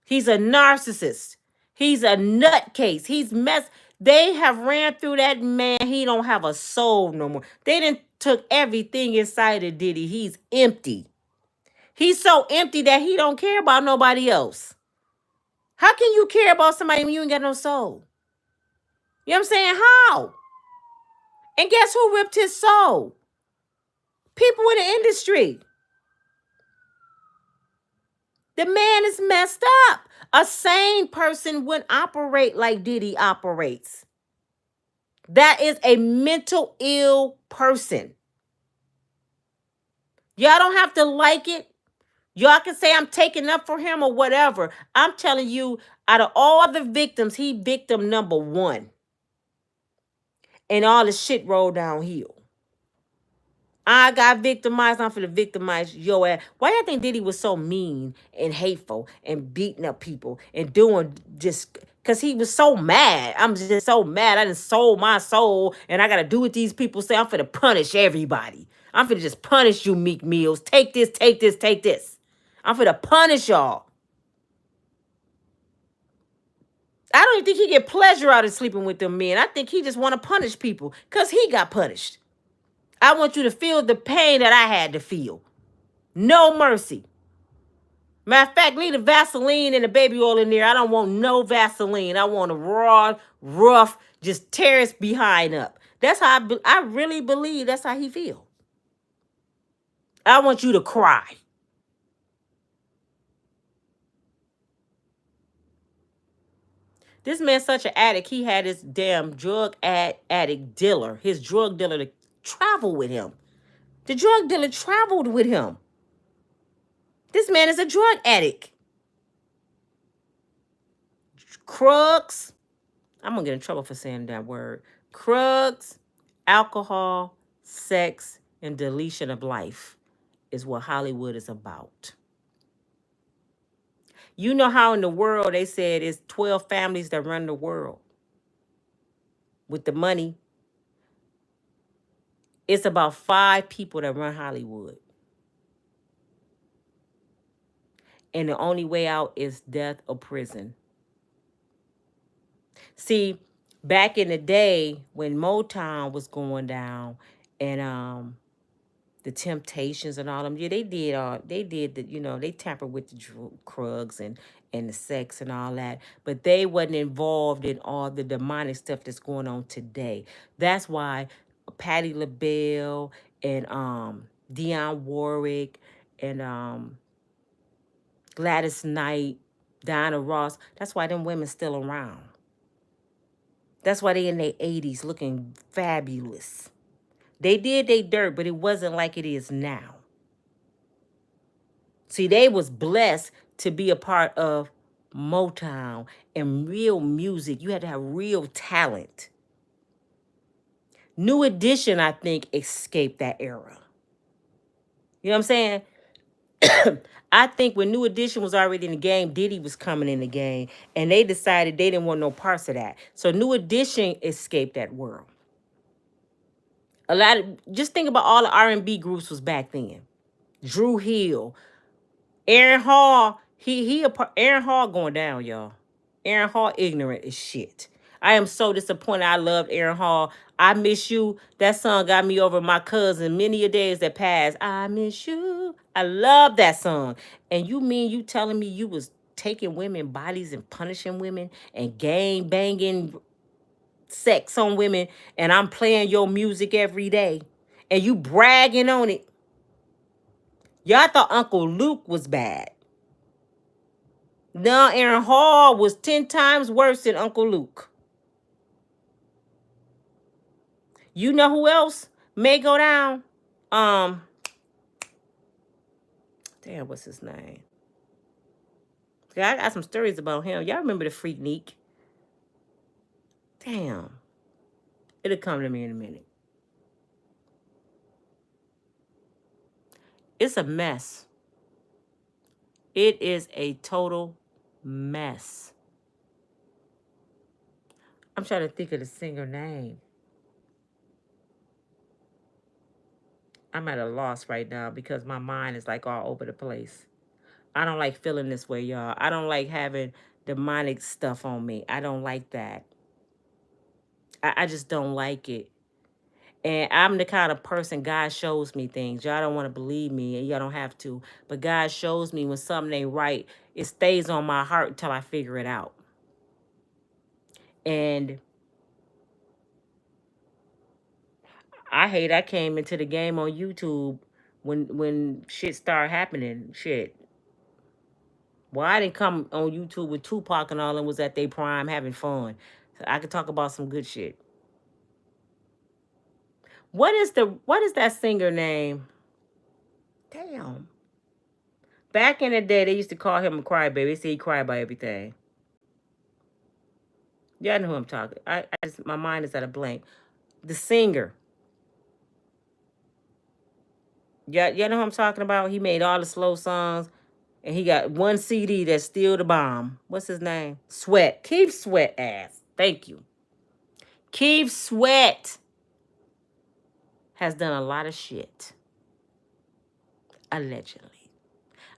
He's a narcissist. He's a nutcase. He's messed. They have ran through that man. He don't have a soul no more. They done took everything inside of Diddy. He's empty. He's so empty that he don't care about nobody else. How can you care about somebody when you ain't got no soul? You know what I'm saying? How? And guess who ripped his soul? People in the industry. The man is messed up. A sane person wouldn't operate like Diddy operates. That is a mental ill person. Y'all don't have to like it. Y'all can say I'm taking up for him or whatever. I'm telling you, out of all the victims, he victim number one. And all the shit rolled downhill. I got victimized. I'm finna victimize your ass. Why do you think Diddy was so mean and hateful and beating up people and doing just because he was so mad? I'm just so mad. I done sold my soul and I gotta do what these people say. I'm finna punish everybody. I'm finna just punish you, Meek Mills. Take this, take this, take this. I'm finna punish y'all. I don't even think he get pleasure out of sleeping with them men. I think he just want to punish people because he got punished. I want you to feel the pain that I had to feel. No mercy. Matter of fact, leave the Vaseline and the baby oil in there. I don't want no Vaseline. I want a raw, rough, just tear his behind up. That's how I really believe that's how he feel. I want you to cry. This man's such an addict. He had his damn drug addict dealer, his drug dealer to travel with him. The drug dealer traveled with him. This man is a drug addict. Crooks. I'm going to get in trouble for saying that word. Crooks, Alcohol, sex, and deletion of life is what Hollywood is about. You know how in the world they said it's 12 families that run the world with the money. It's about 5 people that run Hollywood. And the only way out is death or prison. See, back in the day when Motown was going down and the Temptations and all them, yeah, they did the, they tampered with the drugs and the sex and all that, but they wasn't involved in all the demonic stuff that's going on today. That's why Patti LaBelle and Dionne Warwick and Gladys Knight, Diana Ross, that's why them women still around. That's why they in their 80s looking fabulous. They did they dirt, but it wasn't like it is now. See, they was blessed to be a part of Motown and real music. You had to have real talent. New Edition, I think, escaped that era. You know what I'm saying? I think when New Edition was already in the game, Diddy was coming in the game, and they decided they didn't want no parts of that. So New Edition escaped that world. A lot of just think about all the R&B groups was back then. Drew Hill, Aaron Hall, Aaron Hall going down, y'all. Aaron Hall ignorant as shit. I am so disappointed. I loved Aaron Hall. I Miss You. That song got me over my cousin many a days that passed. I miss you. I love that song. And you mean you telling me you was taking women bodies and punishing women and gang banging sex on women, and I'm playing your music every day and you bragging on it? Y'all thought Uncle Luke was bad. No, Aaron Hall was 10 times worse than Uncle Luke. You know who else may go down? Damn, what's his name? I got some stories about him. Y'all remember the Freaknik? Damn. It'll come to me in a minute. It's a mess. It is a total mess. I'm trying to think of the singer name. I'm at a loss right now because my mind is like all over the place. I don't like feeling this way, y'all. I don't like having demonic stuff on me. I don't like that. I just don't like it. And I'm the kind of person, God shows me things. Y'all don't want to believe me, and y'all don't have to. But God shows me when something ain't right. It stays on my heart until I figure it out. And I came into the game on YouTube when shit started happening. Shit. Well, I didn't come on YouTube with Tupac and all and was at their prime having fun. So I could talk about some good shit. What is that singer name? Damn. Back in the day, they used to call him a crybaby. They say he cried about everything. Y'all know who I'm talking. My mind is at a blank. The singer. Y'all know who I'm talking about? He made all the slow songs. And he got one CD that's still the bomb. What's his name? Sweat. Keith Sweat ass. Thank you. Keith Sweat has done a lot of shit. Allegedly.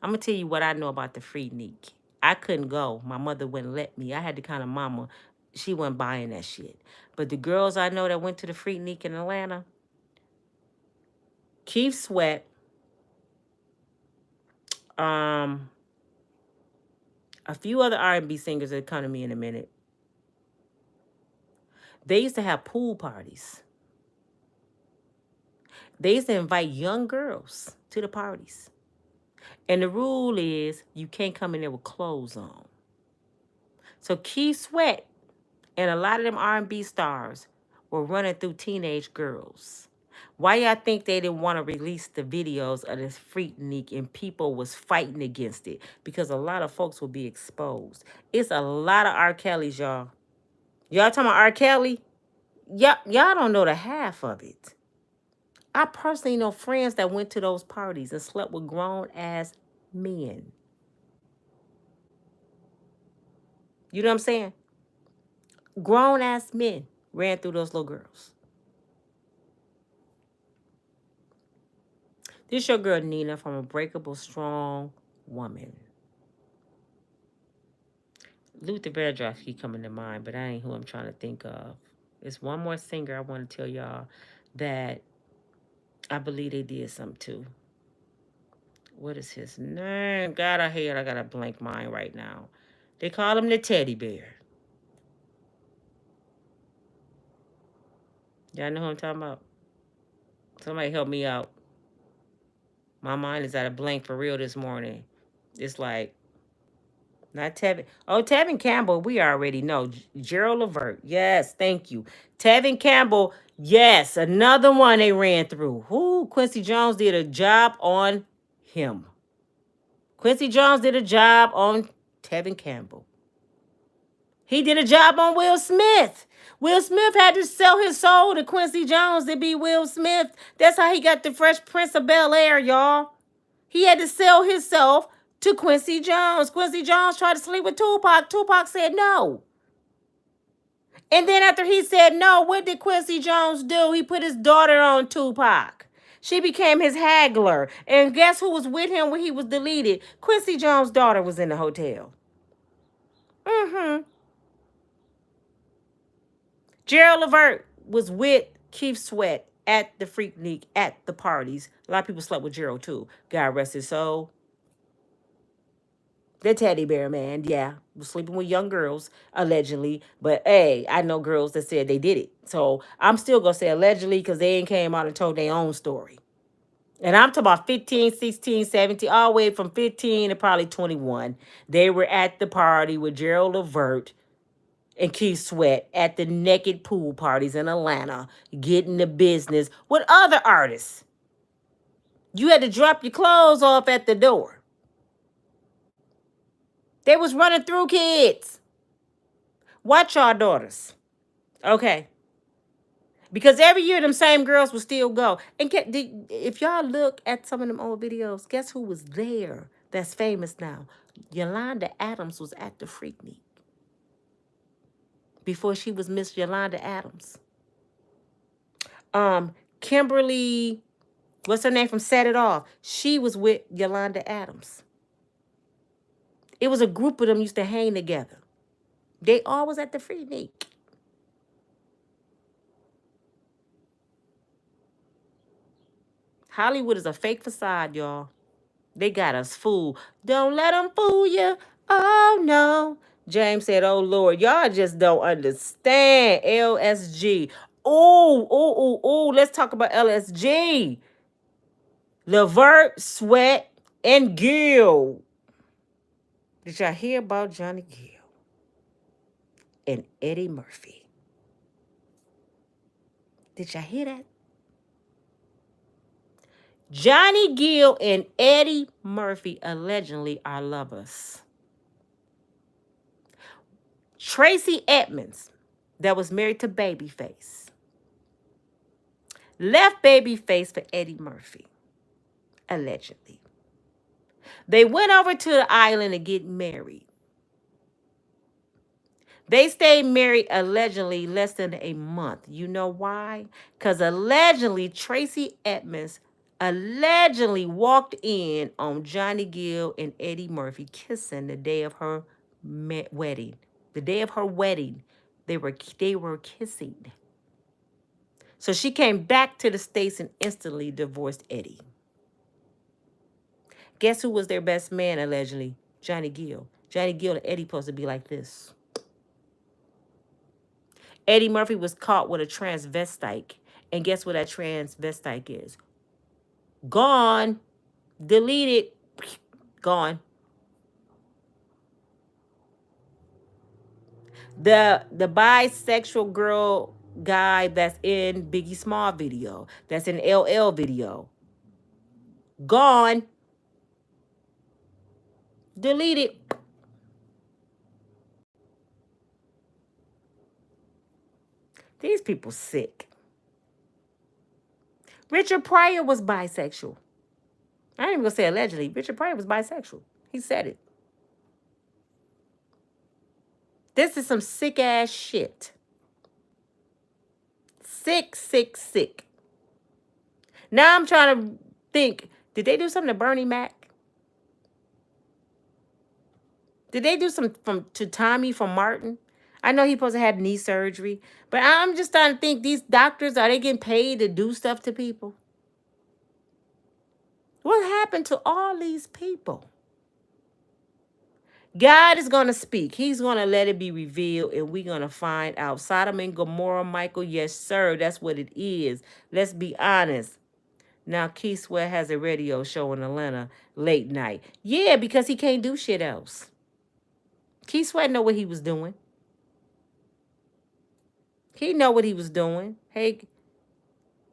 I'm going to tell you what I know about the Freaknik. I couldn't go. My mother wouldn't let me. I had the kind of mama, she wasn't buying that shit. But the girls I know that went to the Freaknik in Atlanta, Keith Sweat, a few other R&B singers that come to me in a minute. They used to have pool parties. They used to invite young girls to the parties. And the rule is you can't come in there with clothes on. So Keith Sweat and a lot of them R&B stars were running through teenage girls. Why y'all think they didn't want to release the videos of this Freaknik and people was fighting against it? Because a lot of folks will be exposed. It's a lot of R. Kellys, y'all. Y'all talking about R. Kelly? y'all don't know the half of it. I personally know friends that went to those parties and slept with grown ass men. You know what I'm saying? Grown ass men ran through those little girls. This your girl Nina from Unbreakable Strong Woman. Luther Vandross keep coming to mind, but I ain't who I'm trying to think of. There's one more singer I want to tell y'all that I believe they did something too. What is his name? God, I got a blank mind right now. They call him the teddy bear. Y'all know who I'm talking about? Somebody help me out. My mind is at a blank for real this morning. It's like, not Tevin. Oh, Tevin Campbell, we already know. Gerald Levert. Yes, thank you. Tevin Campbell, yes, another one they ran through. Who? Quincy Jones did a job on him. Quincy Jones did a job on Tevin Campbell. He did a job on Will Smith. Will Smith had to sell his soul to Quincy Jones to be Will Smith. That's how he got the Fresh Prince of Bel-Air, y'all. He had to sell himself to Quincy Jones. Quincy Jones tried to sleep with Tupac. Tupac said no. And then after he said no, what did Quincy Jones do? He put his daughter on Tupac. She became his haggler. And guess who was with him when he was deleted? Quincy Jones' daughter was in the hotel. Mm-hmm. Gerald Levert was with Keith Sweat at the Freaknik at the parties. A lot of people slept with Gerald too. God rest his soul. The teddy bear man, yeah, was sleeping with young girls allegedly. But hey, I know girls that said they did it. So I'm still gonna say allegedly because they ain't came out and told their own story. And I'm talking about 15, 16, 17, all the way from 15 to probably 21. They were at the party with Gerald Levert and Keith Sweat at the naked pool parties in Atlanta, getting the business with other artists. You had to drop your clothes off at the door. They was running through kids. Watch y'all daughters. Okay. Because every year them same girls will still go. And if y'all look at some of them old videos, guess who was there that's famous now? Yolanda Adams was at the Freaknik before she was Miss Yolanda Adams. Kimberly, what's her name from Set It Off? She was with Yolanda Adams. It was a group of them used to hang together. They all was at the Freaknik. Hollywood is a fake facade, y'all. They got us fooled. Don't let them fool you. Oh, no. James said, oh, Lord, y'all just don't understand. LSG. Oh. Let's talk about LSG. Levert, Sweat, and Gill. Did y'all hear about Johnny Gill and Eddie Murphy? Did y'all hear that? Johnny Gill and Eddie Murphy allegedly are lovers. Tracy Edmonds, that was married to Babyface, left Babyface for Eddie Murphy, allegedly. They went over to the island to get married. They stayed married allegedly less than a month. You know why? Because allegedly Tracy Edmonds allegedly walked in on Johnny Gill and Eddie Murphy kissing the day of her wedding. The day of her wedding, they were kissing. So she came back to the States and instantly divorced Eddie. Guess who was their best man, allegedly? Johnny Gill. Johnny Gill and Eddie supposed to be like this. Eddie Murphy was caught with a transvestite. And guess what that transvestite is? Gone. Deleted. Gone. The bisexual girl guy that's in Biggie Small video, that's in LL video. Gone. Deleted. These people sick. Richard Pryor was bisexual. I ain't even gonna say allegedly. Richard Pryor was bisexual. He said it. This is some sick ass shit. Sick, sick, sick. Now I'm trying to think, did they do something to Bernie Mac? Did they do something to Tommy from Martin? I know he supposed to have knee surgery, but I'm just trying to think, these doctors, are they getting paid to do stuff to people? What happened to all these people? God is going to speak. He's going to let it be revealed, and we're going to find out. Sodom and Gomorrah, Michael, yes, sir. That's what it is. Let's be honest. Now, Keith Sweat has a radio show in Atlanta late night. Yeah, because he can't do shit else. Keith Sweat know what he was doing. He know what he was doing. Hey,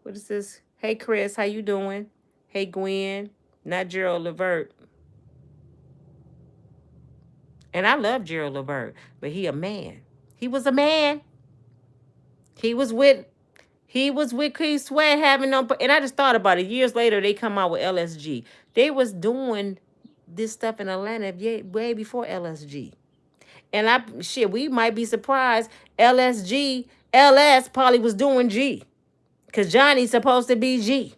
what is this? Hey, Chris, how you doing? Hey, Gwen. Not Gerald Levert. And I love Gerald Levert, but he a man. He was a man. He was with Keith Sweat having on, and I just thought about it. Years later, they come out with LSG. They was doing this stuff in Atlanta way before LSG. And we might be surprised. LS probably was doing G, because Johnny's supposed to be G.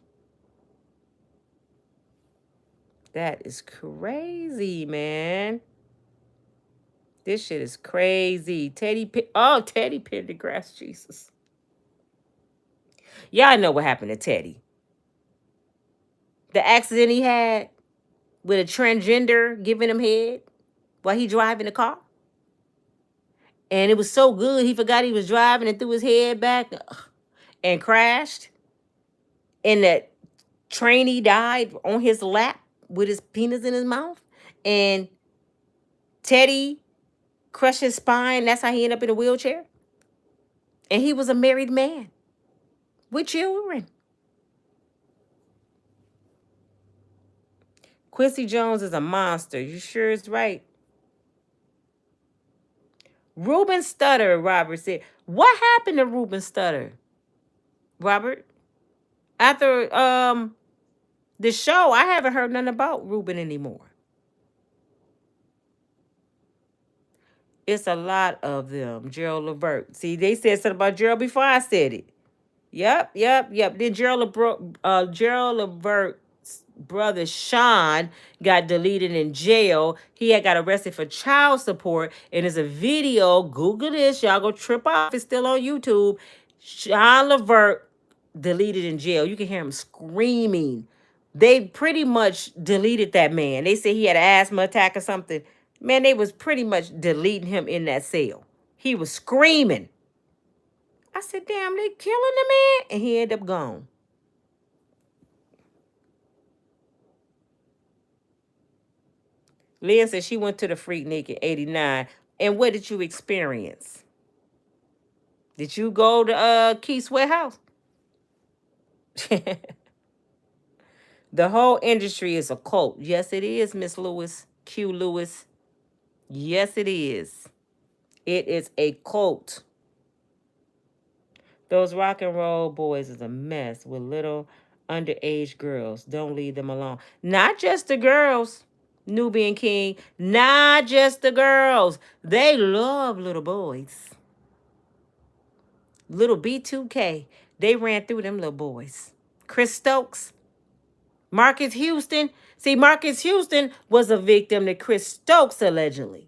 That is crazy, man. This shit is crazy. Teddy Pendergrass, Jesus. Y'all know what happened to Teddy. The accident he had with a transgender giving him head while he driving the car. And it was so good, he forgot he was driving and threw his head back and crashed. And that trainee died on his lap with his penis in his mouth. And Teddy crushed his spine. That's how he ended up in a wheelchair. And he was a married man with children. Quincy Jones is a monster. You sure is right. Ruben Stutter, Robert said. What happened to Ruben Stutter, Robert? After the show, I haven't heard nothing about Ruben anymore. It's a lot of them. Gerald Levert. See, they said something about Gerald before I said it. Yep. Then Gerald Levert's brother Sean got deleted in jail. He had got arrested for child support. And there's a video. Google this. Y'all go trip off. It's still on YouTube. Sean Levert deleted in jail. You can hear him screaming. They pretty much deleted that man. They said he had an asthma attack or something. Man, they was pretty much deleting him in that cell. He was screaming. I said, damn, they killing the man. And he ended up gone. Leah said she went to the Freaknik in 89. And what did you experience? Did you go to Keith Sweat house? The whole industry is a cult. Yes, it is, Miss Lewis. Q Lewis. Yes, it is. It is a cult. Those rock and roll boys is a mess with little underage girls. Don't leave them alone. Not just the girls, Nubian King. Not just the girls. They love little boys. Little B2K. They ran through them little boys. Chris Stokes. Marcus Houston. See, Marcus Houston was a victim to Chris Stokes, allegedly.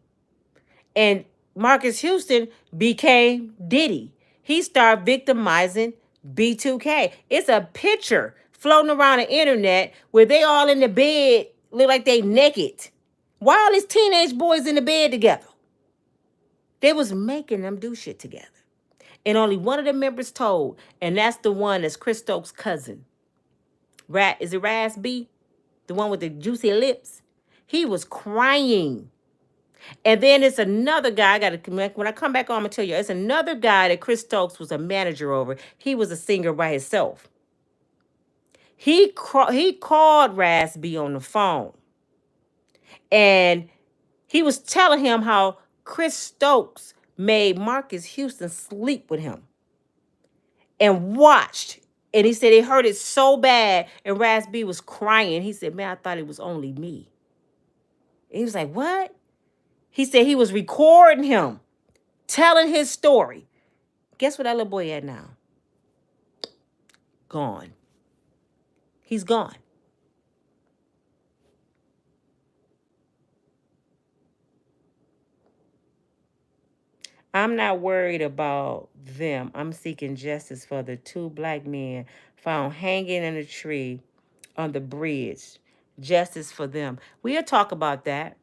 And Marcus Houston became Diddy. He started victimizing B2K. It's a picture floating around the internet where they all in the bed, look like they naked. Why all these teenage boys in the bed together? They was making them do shit together. And only one of the members told, and that's the one that's Chris Stokes' cousin. Is it Raz B? The one with the juicy lips? He was crying. And then it's another guy, when I come back on, I'm going to tell you, it's another guy that Chris Stokes was a manager over. He was a singer by himself. He called Raz B on the phone. And he was telling him how Chris Stokes made Marcus Houston sleep with him. and watched. And he said they heard it so bad, and Raz B was crying. He said, man, I thought it was only me. And he was like, what? He said he was recording him, telling his story. Guess where that little boy at now? Gone. He's gone. I'm not worried about them. I'm seeking justice for the two black men found hanging in a tree on the bridge. Justice for them. We'll talk about that.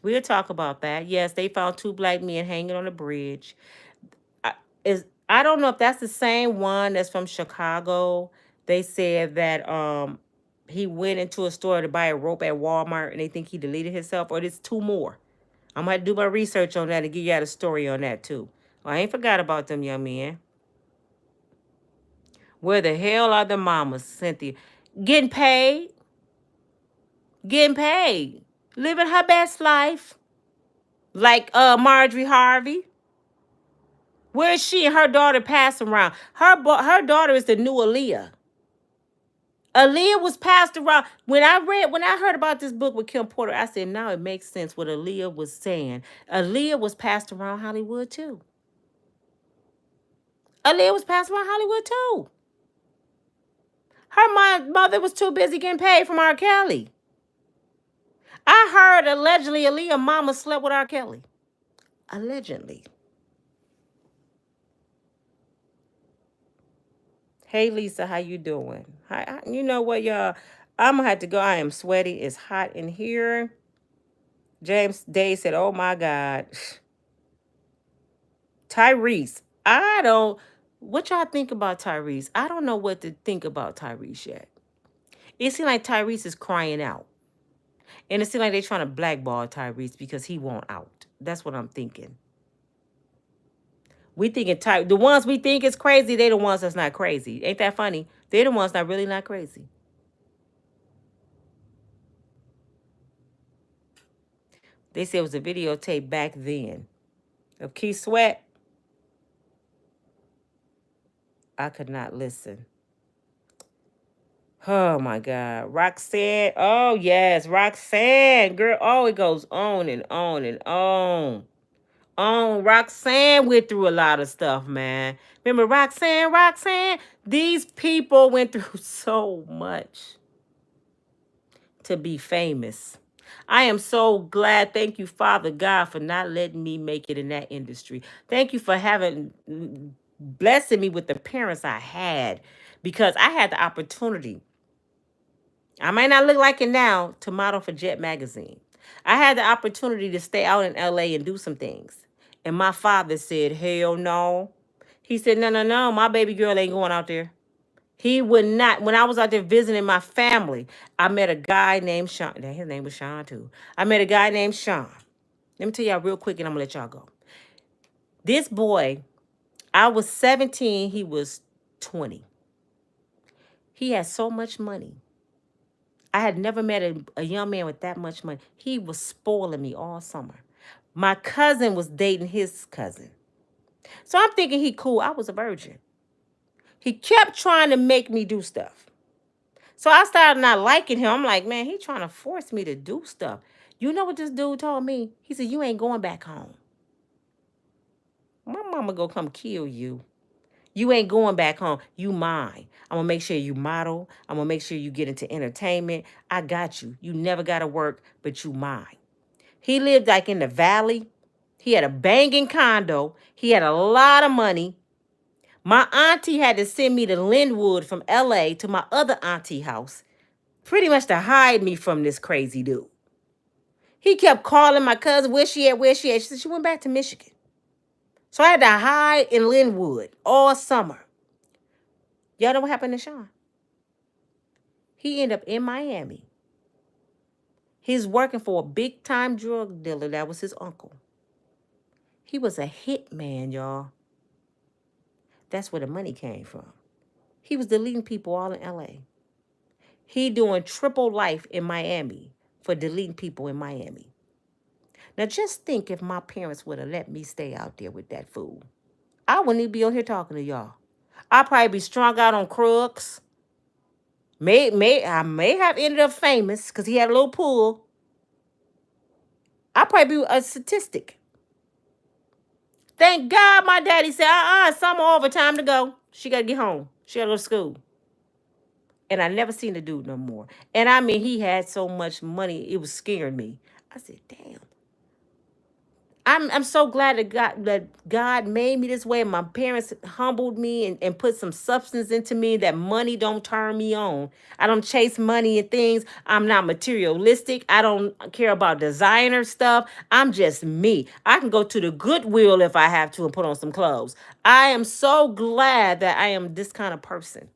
We'll talk about that. Yes, they found two black men hanging on a bridge. I don't know if that's the same one that's from Chicago. They said that he went into a store to buy a rope at Walmart and they think he deleted himself, or there's two more. I'm gonna do my research on that and give you out a story on that too. Well, I ain't forgot about them young men. Where the hell are the mamas, Cynthia? Getting paid, getting paid, living her best life, like Marjorie Harvey. Where is she and her daughter passing around? Her daughter is the new Aaliyah. Aaliyah was passed around. When I heard about this book with Kim Porter, I said, now it makes sense what Aaliyah was saying. Aaliyah was passed around Hollywood too. Aaliyah was passed around Hollywood too. Her mother was too busy getting paid from R. Kelly. I heard allegedly Aaliyah mama slept with R. Kelly. Allegedly. Hey Lisa, how you doing? Hi, you know what, y'all? I'm gonna have to go. I am sweaty. It's hot in here. James Day said, "Oh my God, Tyrese." I don't. What y'all think about Tyrese? I don't know what to think about Tyrese yet. It seems like Tyrese is crying out, and it seems like they're trying to blackball Tyrese because he won't out. That's what I'm thinking. We thinking the ones we think is crazy, they the ones that's not crazy. Ain't that funny? They're the ones that really not crazy. They said it was a videotape back then of Keith Sweat. I could not listen. Oh my God. Roxanne. Oh yes, Roxanne. Girl, oh, it goes on and on and on. Roxanne went through a lot of stuff, man. Remember Roxanne? These people went through so much to be famous. I am so glad. Thank you, Father God, for not letting me make it in that industry. Thank you for blessing me with the parents I had, because I had the opportunity. I might not look like it now to model for Jet Magazine. I had the opportunity to stay out in LA and do some things. And my father said, hell no. He said, no, no, no, my baby girl ain't going out there. He would not. When I was out there visiting my family, I met a guy named Sean. His name was Sean, too. I met a guy named Sean. Let me tell y'all real quick, and I'm going to let y'all go. This boy, I was 17. He was 20. He had so much money. I had never met a young man with that much money. He was spoiling me all summer. My cousin was dating his cousin. So I'm thinking he cool. I was a virgin. He kept trying to make me do stuff. So I started not liking him. I'm like, man, he trying to force me to do stuff. You know what this dude told me? He said, you ain't going back home. My mama gonna come kill you. You ain't going back home. You mine. I'm gonna make sure you model. I'm gonna make sure you get into entertainment. I got you. You never gotta work, but you mine. He lived like in the valley. He had a banging condo. He had a lot of money. My auntie had to send me to Linwood from LA to my other auntie house, pretty much to hide me from this crazy dude. He kept calling my cousin, where she at, where she at? She said she went back to Michigan. So I had to hide in Linwood all summer. Y'all know what happened to Sean? He ended up in Miami. He's working for a big-time drug dealer that was his uncle. He was a hit man, y'all. That's where the money came from. He was deleting people all in LA. He doing triple life in Miami for deleting people in Miami. Now just think if my parents would have let me stay out there with that fool. I wouldn't even be on here talking to y'all. I'll probably be strung out on crooks. I may have ended up famous because he had a little pool. I'll probably be a statistic. Thank God my daddy said, summer over, time to go. She got to get home. She got to go to school. And I never seen the dude no more. And I mean, he had so much money, it was scaring me. I said, damn. I'm so glad that God made me this way. My parents humbled me and put some substance into me that money don't turn me on. I don't chase money and things. I'm not materialistic. I don't care about designer stuff. I'm just me. I can go to the Goodwill if I have to and put on some clothes. I am so glad that I am this kind of person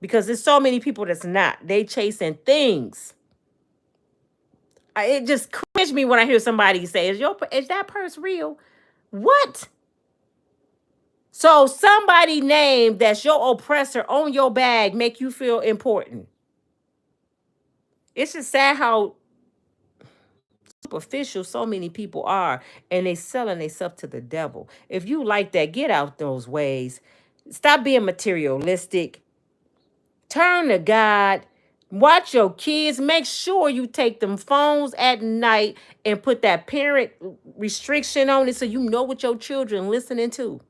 because there's so many people that's not. They chasing things. It just cringes me when I hear somebody say, is that purse real? What? So somebody named that's your oppressor on your bag make you feel important. It's just sad how superficial so many people are, and they selling themselves to the devil. If you like that, get out those ways. Stop being materialistic. Turn to God. Watch your kids. Make sure you take them phones at night and put that parent restriction on it so you know what your children listening to.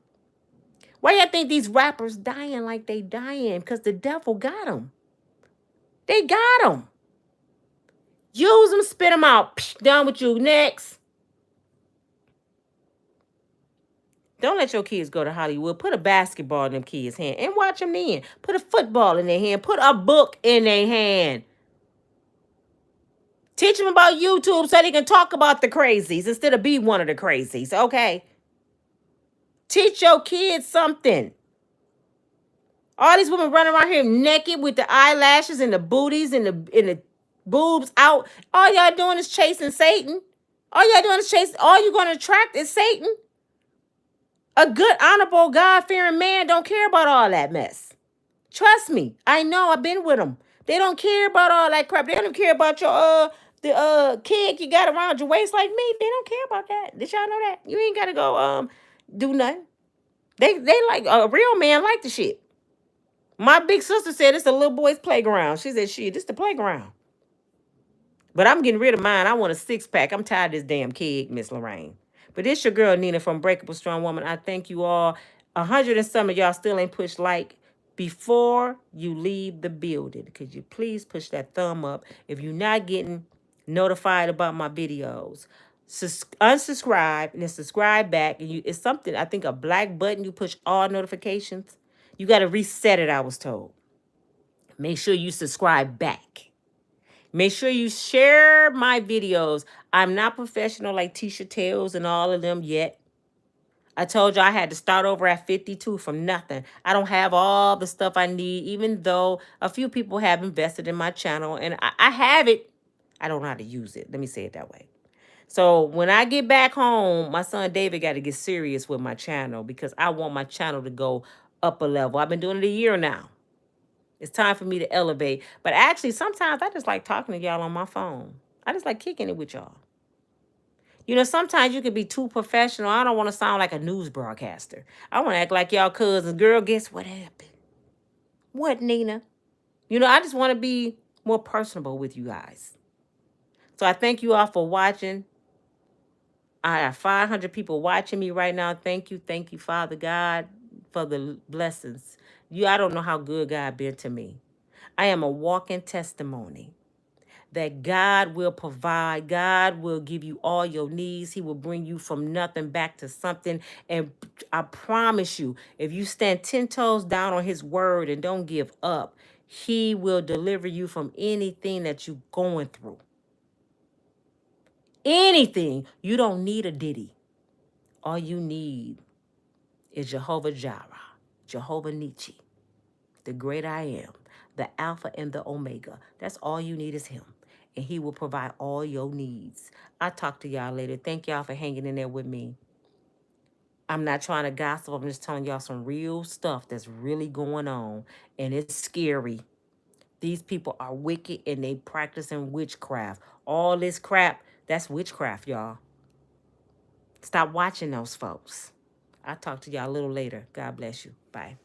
Why y'all think these rappers dying like they dying? Because the devil got them. They got them. Use them, spit them out. Psh, done with you. Next. Don't let your kids go to Hollywood. Put a basketball in them kids' hand and watch them then. Put a football in their hand. Put a book in their hand. Teach them about YouTube so they can talk about the crazies instead of be one of the crazies, okay? Teach your kids something. All these women running around here naked with the eyelashes and the booties and the boobs out. All y'all doing is chasing Satan. All y'all doing is chasing. All you're going to attract is Satan. A good, honorable, God-fearing man don't care about all that mess. Trust me. I know. I've been with them. They don't care about all that crap. They don't care about your the kid you got around your waist like me. They don't care about that. Did y'all know that? You ain't gotta go do nothing. They like a real man like the shit. My big sister said it's a little boy's playground. She said, shit, this the playground. But I'm getting rid of mine. I want a 6-pack. I'm tired of this damn keg, Miss Lorraine. But this your girl, Nina, from Breakable Strong Woman. I thank you all. 100 and some of y'all still ain't pushed like. Before you leave the building, could you please push that thumb up? If you're not getting notified about my videos, unsubscribe and then subscribe back. And it's something, I think, a black button. You push all notifications. You got to reset it, I was told. Make sure you subscribe back. Make sure you share my videos. I'm not professional like Tisha Tales and all of them yet. I told you I had to start over at 52 from nothing. I don't have all the stuff I need, even though a few people have invested in my channel. And I have it. I don't know how to use it. Let me say it that way. So when I get back home, my son David got to get serious with my channel because I want my channel to go up a level. I've been doing it a year now. It's time for me to elevate. But actually, sometimes I just like talking to y'all on my phone. I just like kicking it with y'all. You know, sometimes you can be too professional. I don't want to sound like a news broadcaster. I want to act like y'all cousins. Girl, guess what happened? What, Nina? You know, I just want to be more personable with you guys. So I thank you all for watching. I have 500 people watching me right now. Thank you, Father God, for the blessings. I don't know how good God been to me. I am a walking testimony that God will provide. God will give you all your needs. He will bring you from nothing back to something. And I promise you, if you stand 10 toes down on his word and don't give up, he will deliver you from anything that you're going through. Anything. You don't need a Diddy. All you need is Jehovah Jireh, Jehovah Nietzsche, the great I am, the Alpha and the Omega. That's all you need is him. And he will provide all your needs. I'll talk to y'all later. Thank y'all for hanging in there with me. I'm not trying to gossip. I'm just telling y'all some real stuff that's really going on. And it's scary. These people are wicked and they practicing witchcraft. All this crap, that's witchcraft, y'all. Stop watching those folks. I'll talk to y'all a little later. God bless you. Bye.